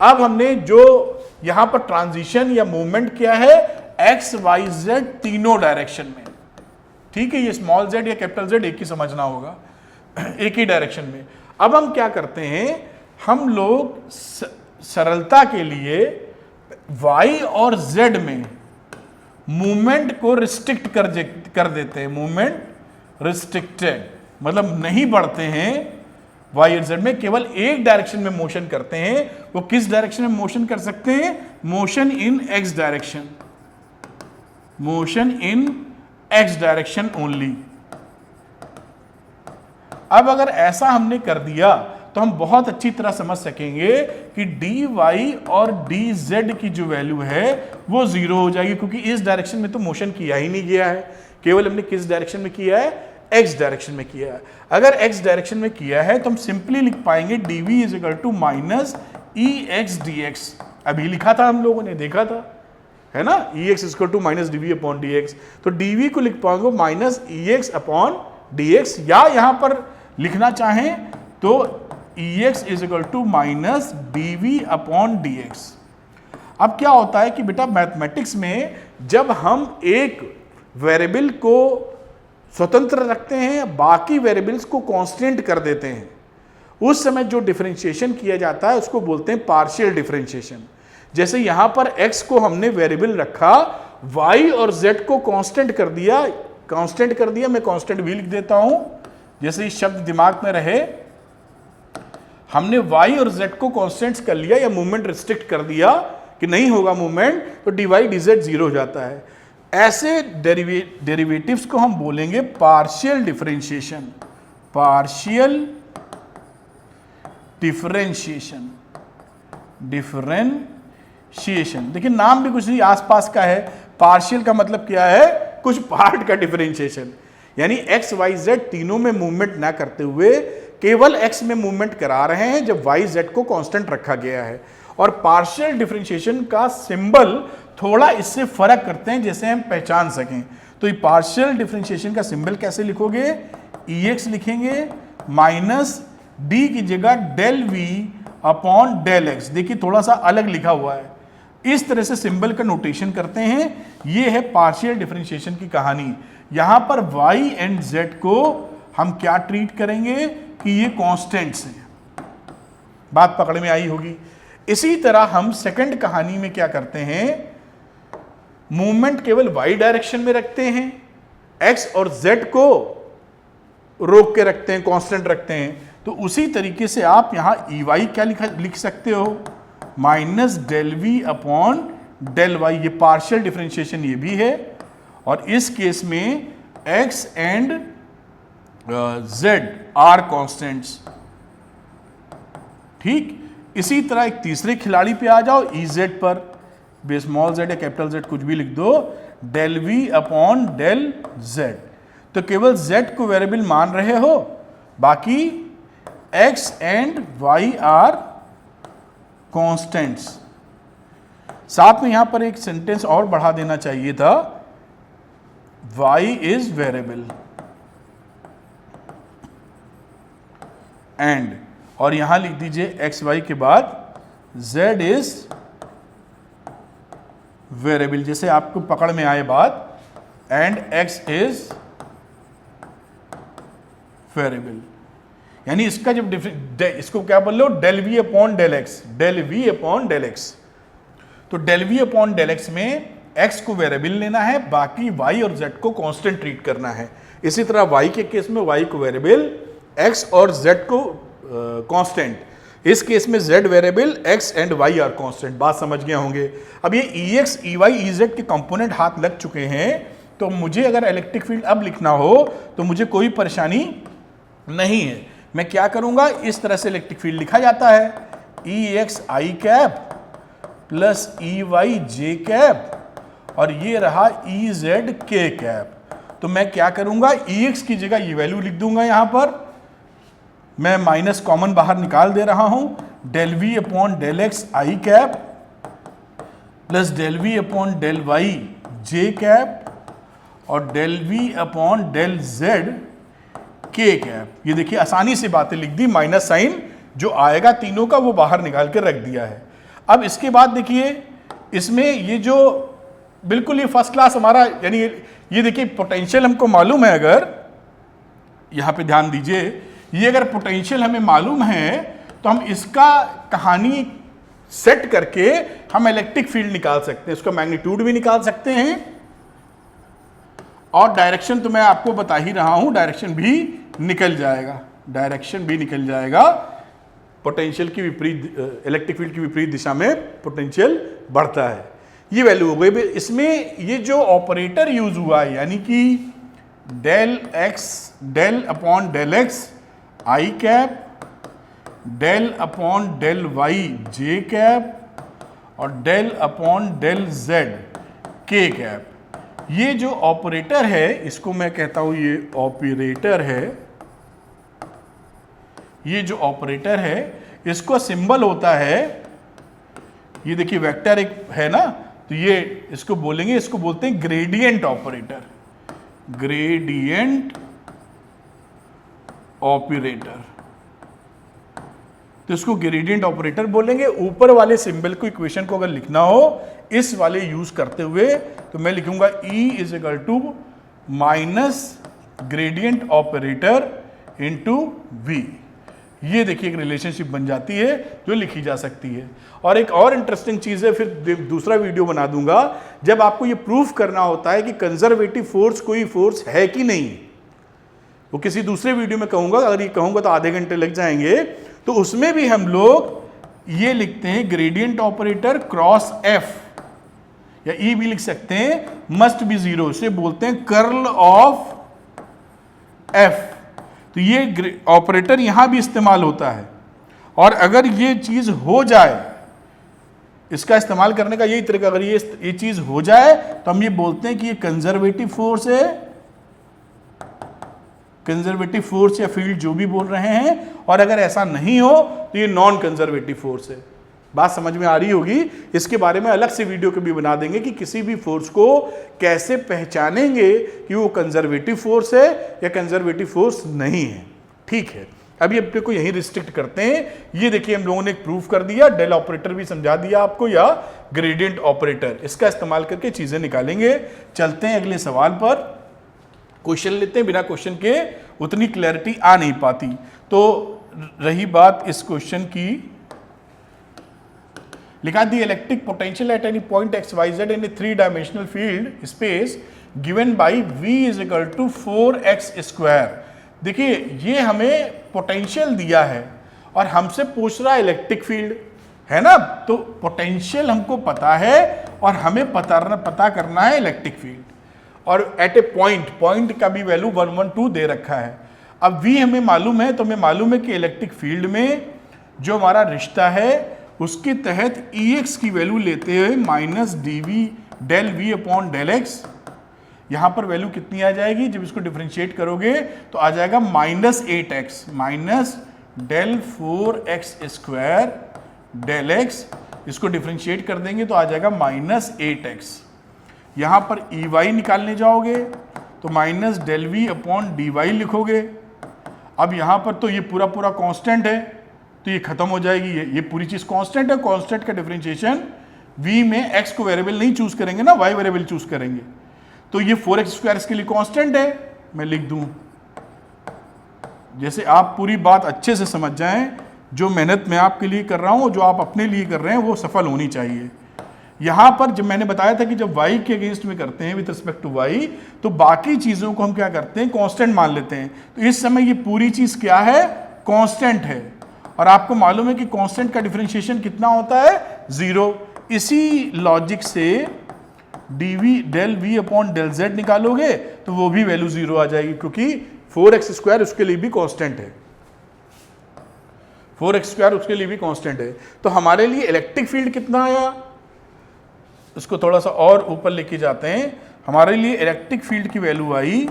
अब हमने जो यहां पर ट्रांजिशन या मूवमेंट किया है x y z तीनों डायरेक्शन में, ठीक है, ये स्मॉल z या कैपिटल Z एक ही समझना होगा, एक ही डायरेक्शन में। अब हम क्या करते हैं, हम लोग सरलता के लिए y और z में मूवमेंट को रिस्ट्रिक्ट कर देते हैं, मूवमेंट रिस्ट्रिक्टेड, मतलब नहीं बढ़ते हैं वाई और जेड में, केवल एक डायरेक्शन में मोशन करते हैं। वो किस डायरेक्शन में मोशन कर सकते हैं? Motion in x direction, motion in x direction only. अब अगर ऐसा हमने कर दिया तो हम बहुत अच्छी तरह समझ सकेंगे कि डी वाई और डी जेड की जो वैल्यू है वो जीरो हो जाएगी, क्योंकि इस डायरेक्शन में तो मोशन किया ही नहीं गया है, केवल हमने किस डायरेक्शन में किया है? एक्स डायरेक्शन में किया है। अगर एक्स डायरेक्शन में किया है तो हम सिंपली लिख पाएंगे dv is equal to minus E x D x. अभी लिखा था, हम लोगों ने देखा था, है ना, E X is equal to minus dv upon D X. तो dv को लिख पाएंगे minus E X upon D X, या यहां पर लिखना चाहें तो E X is equal to minus dv upon D X. अब क्या होता है कि बेटा मैथमेटिक्स में जब हम एक वेरिएबल को स्वतंत्र रखते हैं, बाकी वेरिएबल्स को कांस्टेंट कर देते हैं, उस समय जो डिफरेंशिएशन किया जाता है उसको बोलते हैं पार्शियल डिफरेंशिएशन। जैसे यहां पर x को हमने वेरिएबल रखा, y और z को कांस्टेंट कर दिया, मैं कांस्टेंट भी लिख देता हूं, जैसे इस शब्द दिमाग में रहे। हमने y और z को कांस्टेंट्स कर लिया या मूवमेंट रिस्ट्रिक्ट कर दिया कि नहीं होगा मूवमेंट, तो dy dz जीरो हो जाता है। ऐसे डेरिवेटिव्स को हम बोलेंगे partial differentiation, partial differentiation, differentiation. देखिए नाम भी कुछ नहीं, आसपास का है। पार्शियल का मतलब क्या है? कुछ पार्ट का डिफरेंशिएशन, यानी एक्स वाई जेड तीनों में मूवमेंट ना करते हुए केवल एक्स में मूवमेंट करा रहे हैं जब वाई जेड को कांस्टेंट रखा गया है। और पार्शियल डिफरेंशिएशन का सिंबल थोड़ा इससे फर्क करते हैं जैसे हम पहचान सकें। तो ये पार्शियल डिफरेंशिएशन का सिंबल कैसे लिखोगे? ई एक्स लिखेंगे माइनस डी की जगह del V upon del x. देखिए थोड़ा सा अलग लिखा हुआ है, इस तरह से सिंबल का नोटेशन करते हैं। ये है पार्शियल डिफरेंशिएशन की कहानी। यहां पर y एंड z को हम क्या ट्रीट करेंगे कि ये कांस्टेंट्स हैं। बात पकड़ में आई होगी। इसी तरह हम सेकंड कहानी में क्या करते हैं, मूवमेंट केवल y डायरेक्शन में रखते हैं, x और z को रोक के रखते हैं, कांस्टेंट रखते हैं। तो उसी तरीके से आप यहां ey क्या लिख सकते हो? Minus del V upon del y. ये पार्शियल डिफरेंशिएशन ये भी है, और इस केस में x and z are constants. ठीक, इसी तरह एक तीसरे खिलाड़ी पे आ जाओ, ई जेड पर, बे स्मॉल जेड या कैपिटल जेड कुछ भी लिख दो, del V upon del z. तो केवल z को वेरिएबल मान रहे हो, बाकी x and y are constants. साथ में यहां पर एक सेंटेंस और बढ़ा देना चाहिए था, y इज वेरिएबल एंड, और यहां लिख दीजिए x y के बाद z इज वेरिएबल, जैसे आपको पकड़ में आए बात, एंड x इज वेरिएबल। यानी इसका जब इसको क्या बोल लो, del V upon del X, del V upon del X. तो del V upon del X में x को वेरिएबल लेना है, बाकी y और z को कांस्टेंट ट्रीट करना है। इसी तरह y के केस में y को वेरिएबल, x और z को कांस्टेंट। इस केस में z variable, x and y are constant. बात समझ गए होंगे। अब ये ex, ey, ez के कंपोनेंट हाथ लग चुके हैं, तो मुझे अगर इलेक्ट्रिक फील्ड अब लिखना हो तो मुझे कोई परेशानी नहीं है। मैं क्या करूंगा, इस तरह से इलेक्ट्रिक फील्ड लिखा जाता है, ex i cap plus ey j cap, और ये रहा ez k कैप। तो मैं क्या करूंगा, ex की जगह ये वैल्यू लिख दूंगा। यहां पर मैं माइनस कॉमन बाहर निकाल दे रहा हूं, del V upon del X I cap plus del V upon del Y J cap और del V upon del Z K cap. ये देखिए आसानी से बातें लिख दी, माइनस साइन जो आएगा तीनों का वो बाहर निकाल के रख दिया है। अब इसके बाद देखिए इसमें ये जो बिल्कुल ये फर्स्ट क्लास हमारा, यानी ये देखिए पोटेंशियल हमको मालूम है, अगर यहां पे ध्यान दीजिए, ये अगर पोटेंशियल हमें मालूम है तो हम इसका कहानी सेट करके हम इलेक्ट्रिक फील्ड निकाल सकते हैं, इसका मैग्नीट्यूड भी निकाल सकते हैं और डायरेक्शन तो मैं आपको बता ही रहा हूं, डायरेक्शन भी निकल जाएगा, डायरेक्शन भी निकल जाएगा। पोटेंशियल की विपरीत, इलेक्ट्रिक फील्ड की विपरीत दिशा में पोटेंशियल बढ़ता है। ये वैल्यू हो गई। इसमें ये जो ऑपरेटर यूज हुआ है यानी कि del X, del upon del X I cap, del upon del Y J cap और del upon del Z K cap, ये जो ऑपरेटर है इसको मैं कहता हूं ये ऑपरेटर है। ये जो ऑपरेटर है इसको सिंबल होता है, ये देखिए वेक्टर एक है ना, तो ये इसको बोलेंगे, इसको बोलते हैं ग्रेडियंट ऑपरेटर, ग्रेडियंट ऑपरेटर। तो इसको ग्रेडियंट ऑपरेटर बोलेंगे। ऊपर वाले सिंबल को, इक्वेशन को अगर लिखना हो इस वाले यूज करते हुए तो मैं लिखूंगा E is equal to minus gradient operator into V। ये देखिए एक रिलेशनशिप बन जाती है जो लिखी जा सकती है। और एक और इंटरेस्टिंग चीज है, फिर दूसरा वीडियो बना दूंगा, जब आपको ये प्रूफ करना होता है कि कंजर्वेटिव फोर्स कोई फोर्स है कि नहीं, वो किसी दूसरे वीडियो में कहूंगा, अगर ये कहूंगा तो आधे घंटे लग जाएंगे। तो उसमें भी हम लोग ये लिखते हैं ग्रेडियंट ऑपरेटर क्रॉस एफ, या ई भी लिख सकते हैं, मस्ट बी जीरो, इसे बोलते हैं कर्ल ऑफ एफ। तो ये ऑपरेटर यहां भी इस्तेमाल होता है। और अगर ये चीज हो जाए, इसका इस्तेमाल करने का यही तरीका, अगर ये चीज हो जाए तो हम ये बोलते हैं कि ये कंजर्वेटिव फोर्स है, कंजर्वेटिव फोर्स या फील्ड जो भी बोल रहे हैं। और अगर ऐसा नहीं हो तो ये नॉन कंजर्वेटिव फोर्स है। बात समझ में आ रही होगी। इसके बारे में अलग से वीडियो कभी बना देंगे कि किसी भी फोर्स को कैसे पहचानेंगे कि वो कंजर्वेटिव फोर्स है या कंजर्वेटिव फोर्स नहीं है। ठीक है, अभी अपने को यही रिस्ट्रिक्ट करते हैं। ये देखिए हम लोगों ने एक प्रूफ कर दिया, डेल ऑपरेटर भी समझा दिया आपको, या ग्रेडियंट ऑपरेटर, इसका इस्तेमाल करके चीजें निकालेंगे। चलते हैं अगले सवाल पर, क्वेश्चन लेते हैं। बिना क्वेश्चन के उतनी क्लैरिटी आ नहीं पाती। तो रही बात इस क्वेश्चन की, लिखा दी electric potential at any point x y z in a 3 dimensional field space given by v is equal to 4x square. देखिए ये हमें पोटेंशियल दिया है और हमसे पूछ रहा है इलेक्ट्रिक फील्ड, है ना। तो पोटेंशियल हमको पता है और हमें पता करना है इलेक्ट्रिक फील्ड। और एट ए पॉइंट का भी वैल्यू 112 दे रखा है। अब v हमें मालूम है, तो हमें मालूम है कि इलेक्ट्रिक फील्ड में जो हमारा रिश्ता है उसके तहत Ex की वैल्यू लेते हुए minus dv del v upon del x, यहां पर वैल्यू कितनी आ जाएगी, जब इसको डिफरेंशिएट करोगे तो आ जाएगा minus 8x minus del 4x square del x. इसको डिफरेंशिएट कर देंगे तो आ जाएगा माइनस 8x। यहां पर Ey निकालने जाओगे तो minus del v upon dy लिखोगे। अब यहां पर तो ये पूरा कांस्टेंट है तो ये खत्म हो जाएगी, ये पूरी चीज कांस्टेंट है। कांस्टेंट का डिफरेंशिएशन v में x को वेरिएबल नहीं चूज करेंगे ना, y वेरिएबल चूज करेंगे। तो ये 4x स्क्वायर इसके लिए कांस्टेंट है, मैं लिख दूं। जैसे आप पूरी बात अच्छे से समझ जाएं, जो मेहनत मैं आपके लिए कर रहा हूं, जो आप अपने लिए कर रहे हैं, वो सफल होनी चाहिए। यहां पर जब मैंने बताया था कि जब y के अगेंस्ट में करते हैं विद रिस्पेक्ट टू y, तो बाकी चीजों को हम क्या करते हैं, कांस्टेंट मान लेते हैं। तो इस समय ये पूरी चीज क्या है, कांस्टेंट है। और आपको मालूम है कि कांस्टेंट का डिफरेंशिएशन कितना होता है, 0। इसी लॉजिक से dv del v upon del z निकालोगे तो वो भी वैल्यू 0 आ जाएगी, क्योंकि 4x स्क्वायर उसके लिए भी कांस्टेंट है। 4x स्क्वायर उसके लिए भी कांस्टेंट है। तो हमारे लिए इलेक्ट्रिक फील्ड कितना आया, इसको थोड़ा सा और ऊपर लेके जाते हैं। हमारे लिए इलेक्ट्रिक फील्ड की वैल्यू आई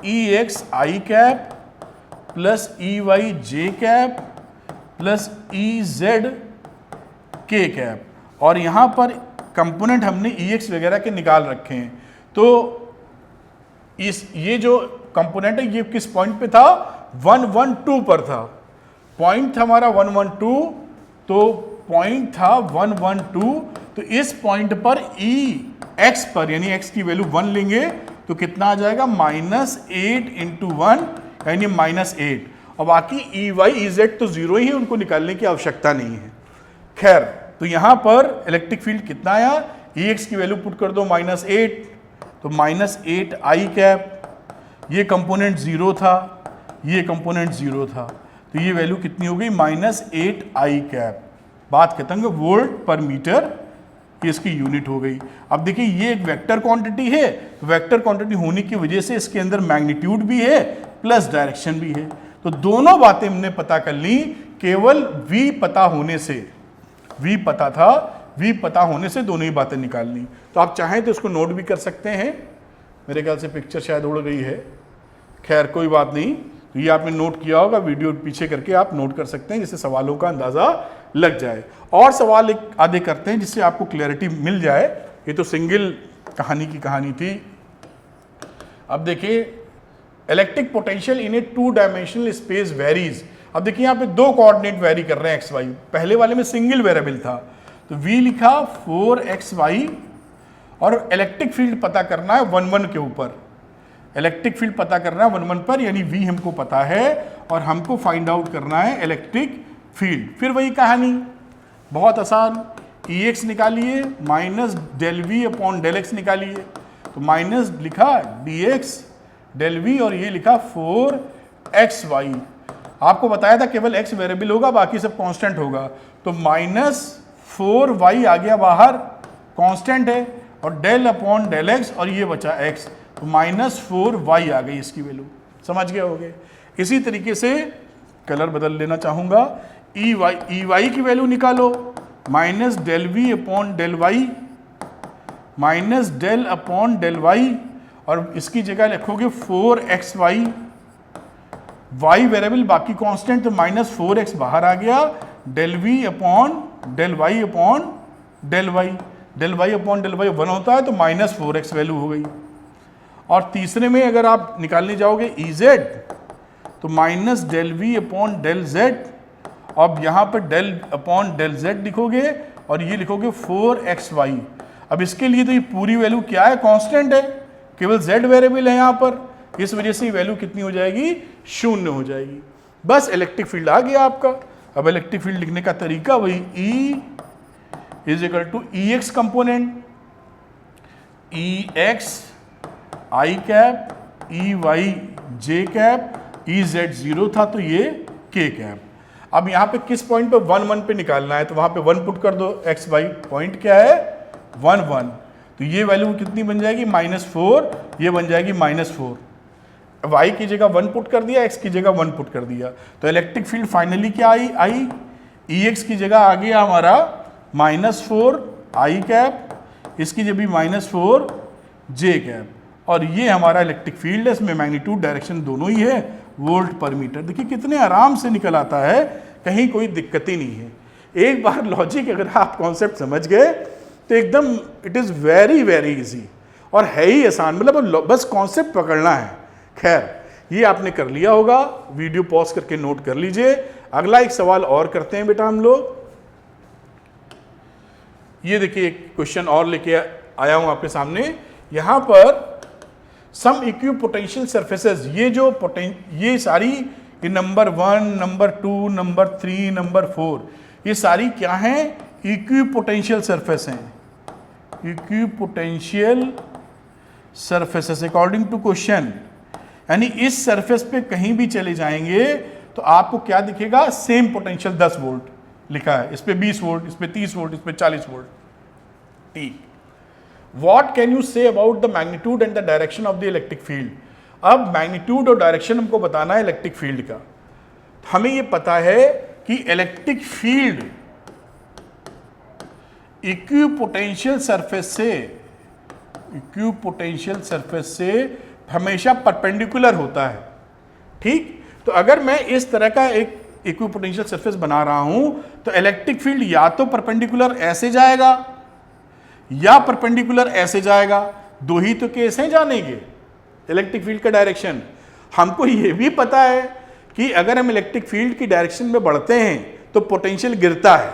Ex आई कैप प्लस Ey जे कैप प्लस Ez के कैप। और यहां पर कंपोनेंट हमने Ex वगैरह के निकाल रखे हैं। तो ये जो कंपोनेंट है ये किस पॉइंट पे था, 112 पर था। पॉइंट था हमारा 112, तो पॉइंट था 112। तो इस पॉइंट पर Ex पर, यानी x की वैल्यू 1 लेंगे तो कितना आ जाएगा, -8 इंटू 1 यानी -8। और बाकी Ey Ez तो 0 ही है, उनको निकालने की आवश्यकता नहीं है। खैर, तो यहां पर इलेक्ट्रिक फील्ड कितना आया, Ex की वैल्यू पुट कर दो -8, तो -8i कैप, ये कंपोनेंट 0 था, ये कंपोनेंट 0 था, तो ये वैल्यू कितनी हो गई -8i कैप। बात खत्म, वोल्ट पर मीटर ये इसकी यूनिट हो गई। अब देखिए ये एक वेक्टर क्वांटिटी है, तो वेक्टर क्वांटिटी होने की वजह से इसके अंदर मैग्नीट्यूड भी है प्लस डायरेक्शन भी है। तो दोनों बातें हमने पता कर ली केवल v पता होने से। v पता था, v पता होने से दोनों ही बातें निकालनी। तो आप चाहें तो इसको नोट भी कर सकते हैं। मेरे ख्याल से पिक्चर शायद उड़ गई है, खैर कोई बात नहीं। तो ये आपने नोट किया होगा, वीडियो पीछे करके आप नोट कर सकते हैं जिससे सवालों का अंदाजा लग जाए। और सवाल एक आधे करते हैं जिससे आपको क्लैरिटी मिल जाए। ये तो सिंगल कहानी की कहानी थी। अब देखिए electric potential in A 2 dimensional space varies. अब देखिए यहाँ पे 2 कोऑर्डिनेट वेरी कर रहे हैं एक्स वाई, पहले वाले में सिंगल वेरिएबल था तो v लिखा 4xy और इलेक्ट्रिक फील्ड पता करना है 1 1 के ऊपर। इलेक्ट्रिक फील्ड पता करना है 1 1 पर, यानी v हमको पता है और हमको फाइंड आउट करना है इलेक्ट्रिक फील्ड। फिर वही कहानी, बहुत आसान, Ex निकालिए -∂v/∂x निकालिए। तो माइनस लिखा dx del v और ये लिखा 4xy। आपको बताया था केवल x वेरिएबल होगा, बाकी सब कांस्टेंट होगा। तो -4y आ गया बाहर, कांस्टेंट है, और del/∂x और ये बचा x, तो -4y आ गई इसकी वैल्यू। समझ गए होगे। इसी तरीके से कलर बदल लेना चाहूंगा, ey की वैल्यू निकालो -∂v/∂y -del/∂y और इसकी जगह लिखोगे 4xy। y वेरिएबल बाकी कांस्टेंट, तो -4x बाहर आ गया, del_v/del_y del_y 1 होता है तो -4x वैल्यू हो गई। और तीसरे में अगर आप निकालने जाओगे Ez तो -del_v/del_z, अब यहाँ पर del/del_z लिखोगे और ये लिखोगे 4xy। अब इसके लिए तो ये पूरी वैल्यू क्या है, कांस्टेंट है, केवल z वेरिएबल है यहाँ पर, इस वजह से वैल्यू कितनी हो जाएगी, 0 हो जाएगी। बस इलेक्ट्रिक फील्ड आ गया आपका। अब इलेक्ट्रिक फील्ड लिखने का तरीका वही, E = Ex component, Ex i cap, Ey j cap, Ez 0 था तो ये k कैप। अब यहाँ पे किस पॉइंट पे 1 1 पे निकालना है, तो वहां पे 1 पुट कर दो, एक्स वाई पॉइंट क्या है 1 1, तो ये वैल्यू कितनी बन जाएगी -4, ये बन जाएगी -4। y की जगह 1 पुट कर दिया, x की जगह 1 पुट कर दिया, तो इलेक्ट्रिक फील्ड फाइनली क्या आई Ex की जगह आ गया हमारा -4 i कैप, इसकी जगह भी -4 j कैप, और ये हमारा इलेक्ट्रिक फील्ड है। इसमें मैग्नीट्यूड डायरेक्शन दोनों ही है, वोल्ट पर मीटर। देखिए कितने आराम से निकल आता है, कहीं कोई दिक्कत ही नहीं है। एक बार लॉजिक अगर आप कॉन्सेप्ट समझ गए तो एकदम it is very very easy, और है ही आसान, मतलब बस कॉन्सेप्ट पकड़ना है। खैर ये आपने कर लिया होगा, वीडियो पॉज करके नोट कर लीजिए। अगला एक सवाल और करते हैं बेटा हम लोग। ये देखिए एक क्वेश्चन और लेके आया हूं आपके सामने। यहां पर सम इक्विपोटेंशियल सरफेसेस, ये सारी ये नंबर 1, नंबर 2, नंबर 3, नंबर 4, ये सारी क्या हैं, इक्विपोटेंशियल सरफेस हैं। Equipotential surfaces according to question, यानी इस सरफेस पे कहीं भी चले जाएंगे तो आपको क्या दिखेगा, सेम पोटेंशियल 10 वोल्ट लिखा है, इस पे 20 वोल्ट, इस पे 30 वोल्ट, इस पे 40 वोल्ट। ठीक, What can you say about the magnitude and the direction of the electric field? अब मैग्नीट्यूड और डायरेक्शन हमको बताना है इलेक्ट्रिक फील्ड का। हमें ये पता है कि इलेक्ट्रिक फील्ड इक्विपोटेंशियल सरफेस से हमेशा परपेंडिकुलर होता है। ठीक, तो अगर मैं इस तरह का एक इक्विपोटेंशियल सरफेस बना रहा हूं तो इलेक्ट्रिक फील्ड या तो परपेंडिकुलर ऐसे जाएगा या परपेंडिकुलर ऐसे जाएगा, दो ही तो केस हैं जाने के इलेक्ट्रिक फील्ड का डायरेक्शन। हमको ये भी पता है कि अगर हम इलेक्ट्रिक फील्ड की डायरेक्शन में बढ़ते हैं तो पोटेंशियल गिरता है।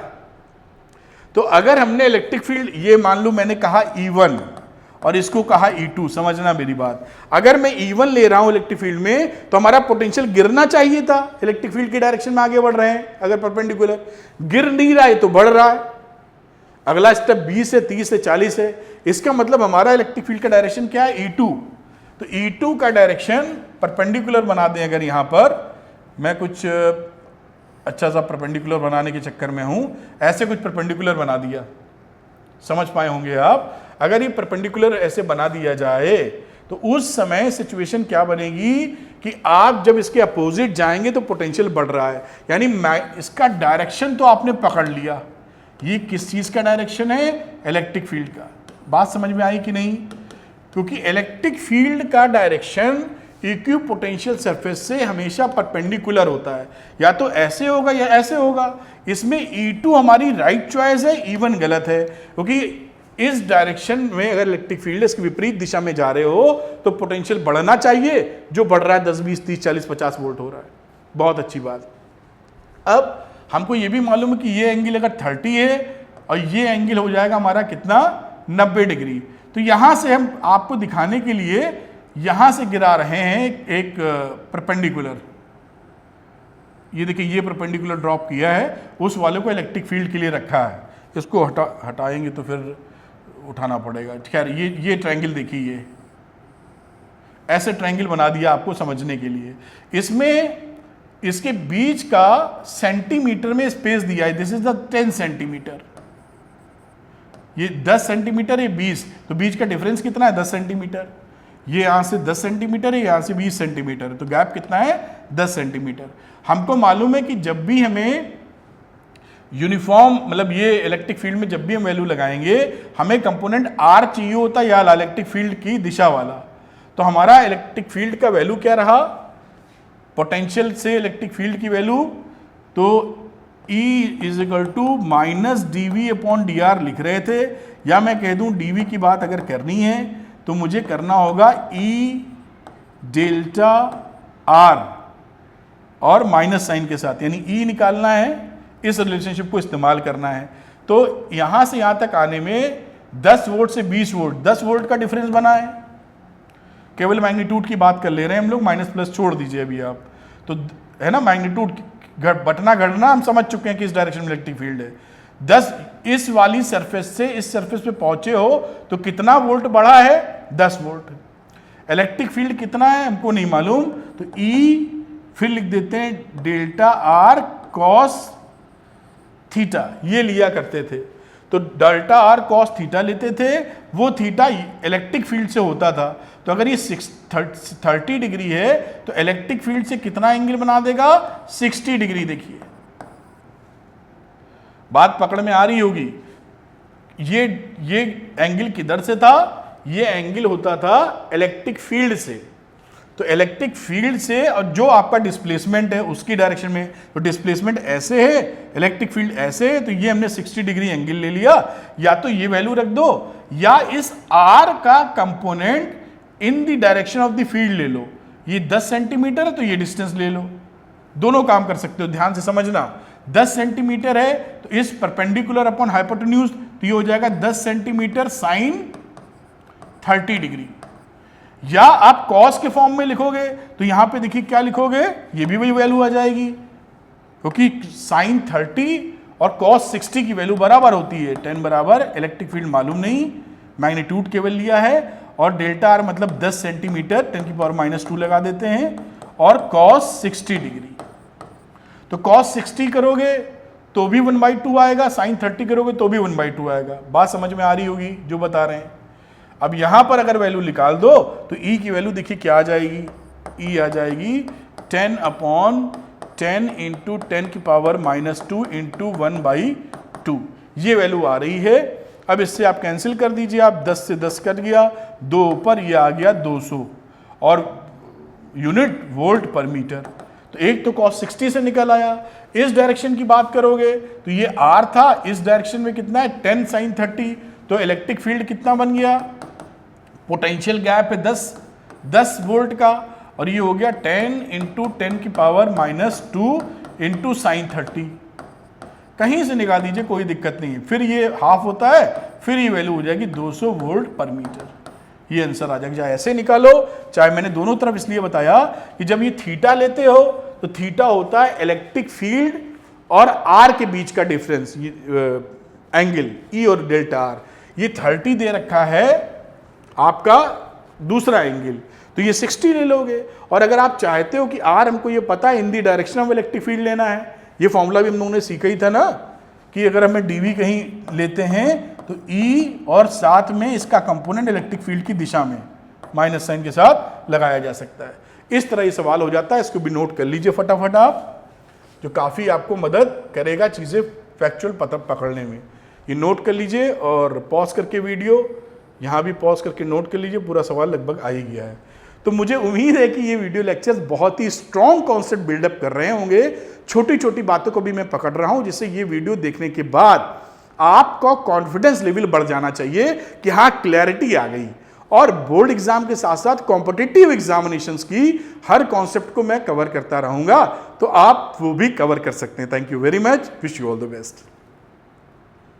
तो अगर हमने इलेक्ट्रिक फील्ड, ये मान लो मैंने कहा E1 और इसको कहा E2, समझना मेरी बात, अगर मैं E1 ले रहा हूं इलेक्ट्रिक फील्ड में तो हमारा पोटेंशियल गिरना चाहिए था, इलेक्ट्रिक फील्ड की डायरेक्शन में आगे बढ़ रहे हैं, अगर परपेंडिकुलर गिर नहीं रहा है तो बढ़ रहा है। अगला स्टेप 20 है, 30 है, 40 है। इसका मतलब हमारा इलेक्ट्रिक फील्ड का डायरेक्शन क्या है, E2। तो E2 का डायरेक्शन परपेंडिकुलर बना दें। अगर यहां पर मैं कुछ अच्छा सा परपेंडिकुलर बनाने के चक्कर में हूं, ऐसे कुछ परपेंडिकुलर बना दिया, समझ पाए होंगे आप। अगर ये परपेंडिकुलर ऐसे बना दिया जाए तो उस समय सिचुएशन क्या बनेगी कि आप जब इसके अपोजिट जाएंगे तो पोटेंशियल बढ़ रहा है, यानी इसका डायरेक्शन तो आपने पकड़ लिया। ये किस चीज का डायरेक्शन है, इलेक्ट्रिक फील्ड का। बात समझ में आई कि नहीं? क्योंकि इलेक्ट्रिक फील्ड का डायरेक्शन इक्वी पोटेंशियल सरफेस से हमेशा परपेंडिकुलर होता है, या तो ऐसे होगा या ऐसे होगा। इसमें E2 हमारी राइट चॉइस है, E1 गलत है, क्योंकि इस डायरेक्शन में अगर इलेक्ट्रिक फील्ड इसकी विपरीत दिशा में जा रहे हो तो पोटेंशियल बढ़ना चाहिए, जो बढ़ रहा है 10, 20, 30, 40, 50 वोल्ट हो रहा है। बहुत अच्छी बात। अब हमको ये भी मालूम है कि ये एंगल अगर 30 है और ये एंगल हो जाएगा हमारा कितना, 90 डिग्री। तो यहां से हम आपको दिखाने के लिए यहां से गिरा रहे हैं एक परपेंडिकुलर। ये देखिए, ये परपेंडिकुलर ड्रॉप किया है, उस वाले को इलेक्ट्रिक फील्ड के लिए रखा है। इसको हटाएंगे तो फिर उठाना पड़ेगा। खैर, ये ट्रायंगल देखिए, ये ऐसे ट्रायंगल बना दिया आपको समझने के लिए। इसमें इसके बीच का सेंटीमीटर में स्पेस दिया है, दिस इज द 10 सेंटीमीटर। ये 10 सेंटीमीटर, ये 20, तो बीच का डिफरेंस कितना है, 10 सेंटीमीटर। ये यहां से 10 सेंटीमीटर है, यहां से 20 सेंटीमीटर है, तो गैप कितना है, 10 सेंटीमीटर। हमको मालूम है कि जब भी हमें यूनिफॉर्म, मतलब ये इलेक्ट्रिक फील्ड में जब भी हम वैल्यू लगाएंगे, हमें कंपोनेंट R चाहिए होता है, या इलेक्ट्रिक फील्ड की दिशा वाला। तो हमारा इलेक्ट्रिक फील्ड का वैल्यू क्या रहा, पोटेंशियल से इलेक्ट्रिक फील्ड की वैल्यू, तो E is equal to minus dV/dr लिख रहे थे, या मैं कह दूं dV की बात अगर करनी है तो मुझे करना होगा E डेल्टा R और माइनस साइन के साथ, यानी E निकालना है, इस रिलेशनशिप को इस्तेमाल करना है। तो यहां से यहां तक आने में 10 वोल्ट से 20 वोल्ट, 10 वोल्ट का डिफरेंस बना है। केवल मैग्नीट्यूड की बात कर ले रहे हैं हम लोग, माइनस प्लस छोड़ दीजिए अभी आप, तो है ना, मैग्नीट्यूड बटना घटना हम समझ चुके हैं कि इस डायरेक्शन में इलेक्ट्रिक फील्ड है। 10 इस वाली सरफेस से इस सरफेस पे पहुंचे हो तो कितना वोल्ट बढ़ा है, 10 वोल्ट। इलेक्ट्रिक फील्ड कितना है हमको नहीं मालूम, तो E फिर लिख देते हैं डेल्टा R कॉस थीटा, ये लिया करते थे। तो डेल्टा R कॉस थीटा लेते थे, वो थीटा इलेक्ट्रिक फील्ड से होता था। तो अगर ये 30 डिग्री है तो इलेक्ट्रिक फील्ड से कितना एंगल बना देगा, 60 डिग्री। देखिए बात पकड़ में आ रही होगी। ये एंगल किधर से था, ये एंगल होता था इलेक्ट्रिक फील्ड से। तो इलेक्ट्रिक फील्ड से और जो आपका डिस्प्लेसमेंट है उसकी डायरेक्शन में, तो डिस्प्लेसमेंट ऐसे है, इलेक्ट्रिक फील्ड ऐसे है, तो ये हमने 60 डिग्री एंगल ले लिया। या तो ये वैल्यू रख दो, या इस R का component in the direction of the field ले लो। ये 10 सेंटीमीटर है तो ये डिस्टेंस ले लो, दोनों काम कर सकते हो। ध्यान से समझना, 10 सेंटीमीटर है तो इस परपेंडिकुलर अपॉन हाइपोटेन्यूज, तो ये हो जाएगा 10 सेंटीमीटर साइन 30 डिग्री। या आप कॉस के फॉर्म में लिखोगे तो यहां पे देखिए क्या लिखोगे, ये भी वही वैल्यू आ जाएगी, क्योंकि साइन 30 और कॉस 60 की वैल्यू बराबर होती है। 10 बराबर, इलेक्ट्रिक फील्ड मालूम नहीं, मैग्नीट्यूड केवल लिया है, और डेल्टा R मतलब 10 सेंटीमीटर, 10 की पावर -2 लगा देते हैं, और कॉस 60 डिग्री। तो कॉस 60 करोगे तो भी 1/2 आएगा, साइन 30 करोगे तो भी 1/2 आएगा। बात समझ में आ रही होगी जो बता रहे हैं। अब यहां पर अगर वैल्यू निकाल दो तो E की वैल्यू देखिए क्या आ जाएगी, E आ जाएगी 10/10 इंटू 10 की पावर -2 इंटू 1/2, ये वैल्यू आ रही है। अब इससे आप कैंसिल कर दीजिए, आप 10 से 10 कट गया, 2 ऊपर, ये आ गया 200 और यूनिट वोल्ट पर मीटर। तो एक तो कॉस 60 से निकल आया। इस डायरेक्शन की बात करोगे तो ये R था, इस डायरेक्शन में कितना है, 10 साइन 30, तो इलेक्ट्रिक फील्ड कितना बन गया, पोटेंशियल गैप है 10 वोल्ट का, और ये हो गया 10 इंटू 10 की पावर -2 इंटू साइन 30। कहीं से निकाल दीजिए, कोई दिक्कत नहीं है। फिर ये हाफ होता है, फिर ये वैल्यू हो जाएगी 200 वोल्ट पर मीटर। ये आंसर आ जाएगा। चाहे ऐसे निकालो, चाहे मैंने दोनों तरफ इसलिए बताया कि जब ये थीटा लेते हो तो थीटा होता है इलेक्ट्रिक फील्ड और R के बीच का डिफरेंस, एंगल ई और डेल्टा आर, ये 30 दे रखा है आपका दूसरा एंगल, तो ये 60 ले लोगे। और अगर आप चाहते हो कि आर हमको ये पता है in the direction of electric field लेना है, ये फॉर्मूला भी हम लोगों ने सीखा ही था ना कि अगर हमें डीवी कहीं लेते हैं तो ई और साथ में इसका कंपोनेंट इलेक्ट्रिक फील्ड की दिशा में माइनस साइन के साथ लगाया जा सकता है। इस तरह ये सवाल हो जाता है, इसको भी नोट कर लीजिए फटाफट आप, जो काफ़ी आपको मदद करेगा चीज़ें फैक्चुअल पता पकड़ने में। ये नोट कर लीजिए और पॉज करके वीडियो यहाँ भी पॉज करके नोट कर लीजिए, पूरा सवाल लगभग आ ही गया है। तो मुझे उम्मीद है कि ये वीडियो लेक्चर्स बहुत ही स्ट्रॉन्ग कॉन्सेप्ट बिल्डअप कर रहे होंगे, छोटी छोटी बातों को भी मैं पकड़ रहा हूं, जिससे ये वीडियो देखने के बाद आपका कॉन्फिडेंस लेवल बढ़ जाना चाहिए कि हाँ क्लैरिटी आ गई। और बोर्ड एग्जाम के साथ साथ कॉम्पिटिटिव एग्जामिनेशंस की हर कॉन्सेप्ट को मैं कवर करता रहूंगा, तो आप वो भी कवर कर सकते हैं। Thank you very much, wish you all the best.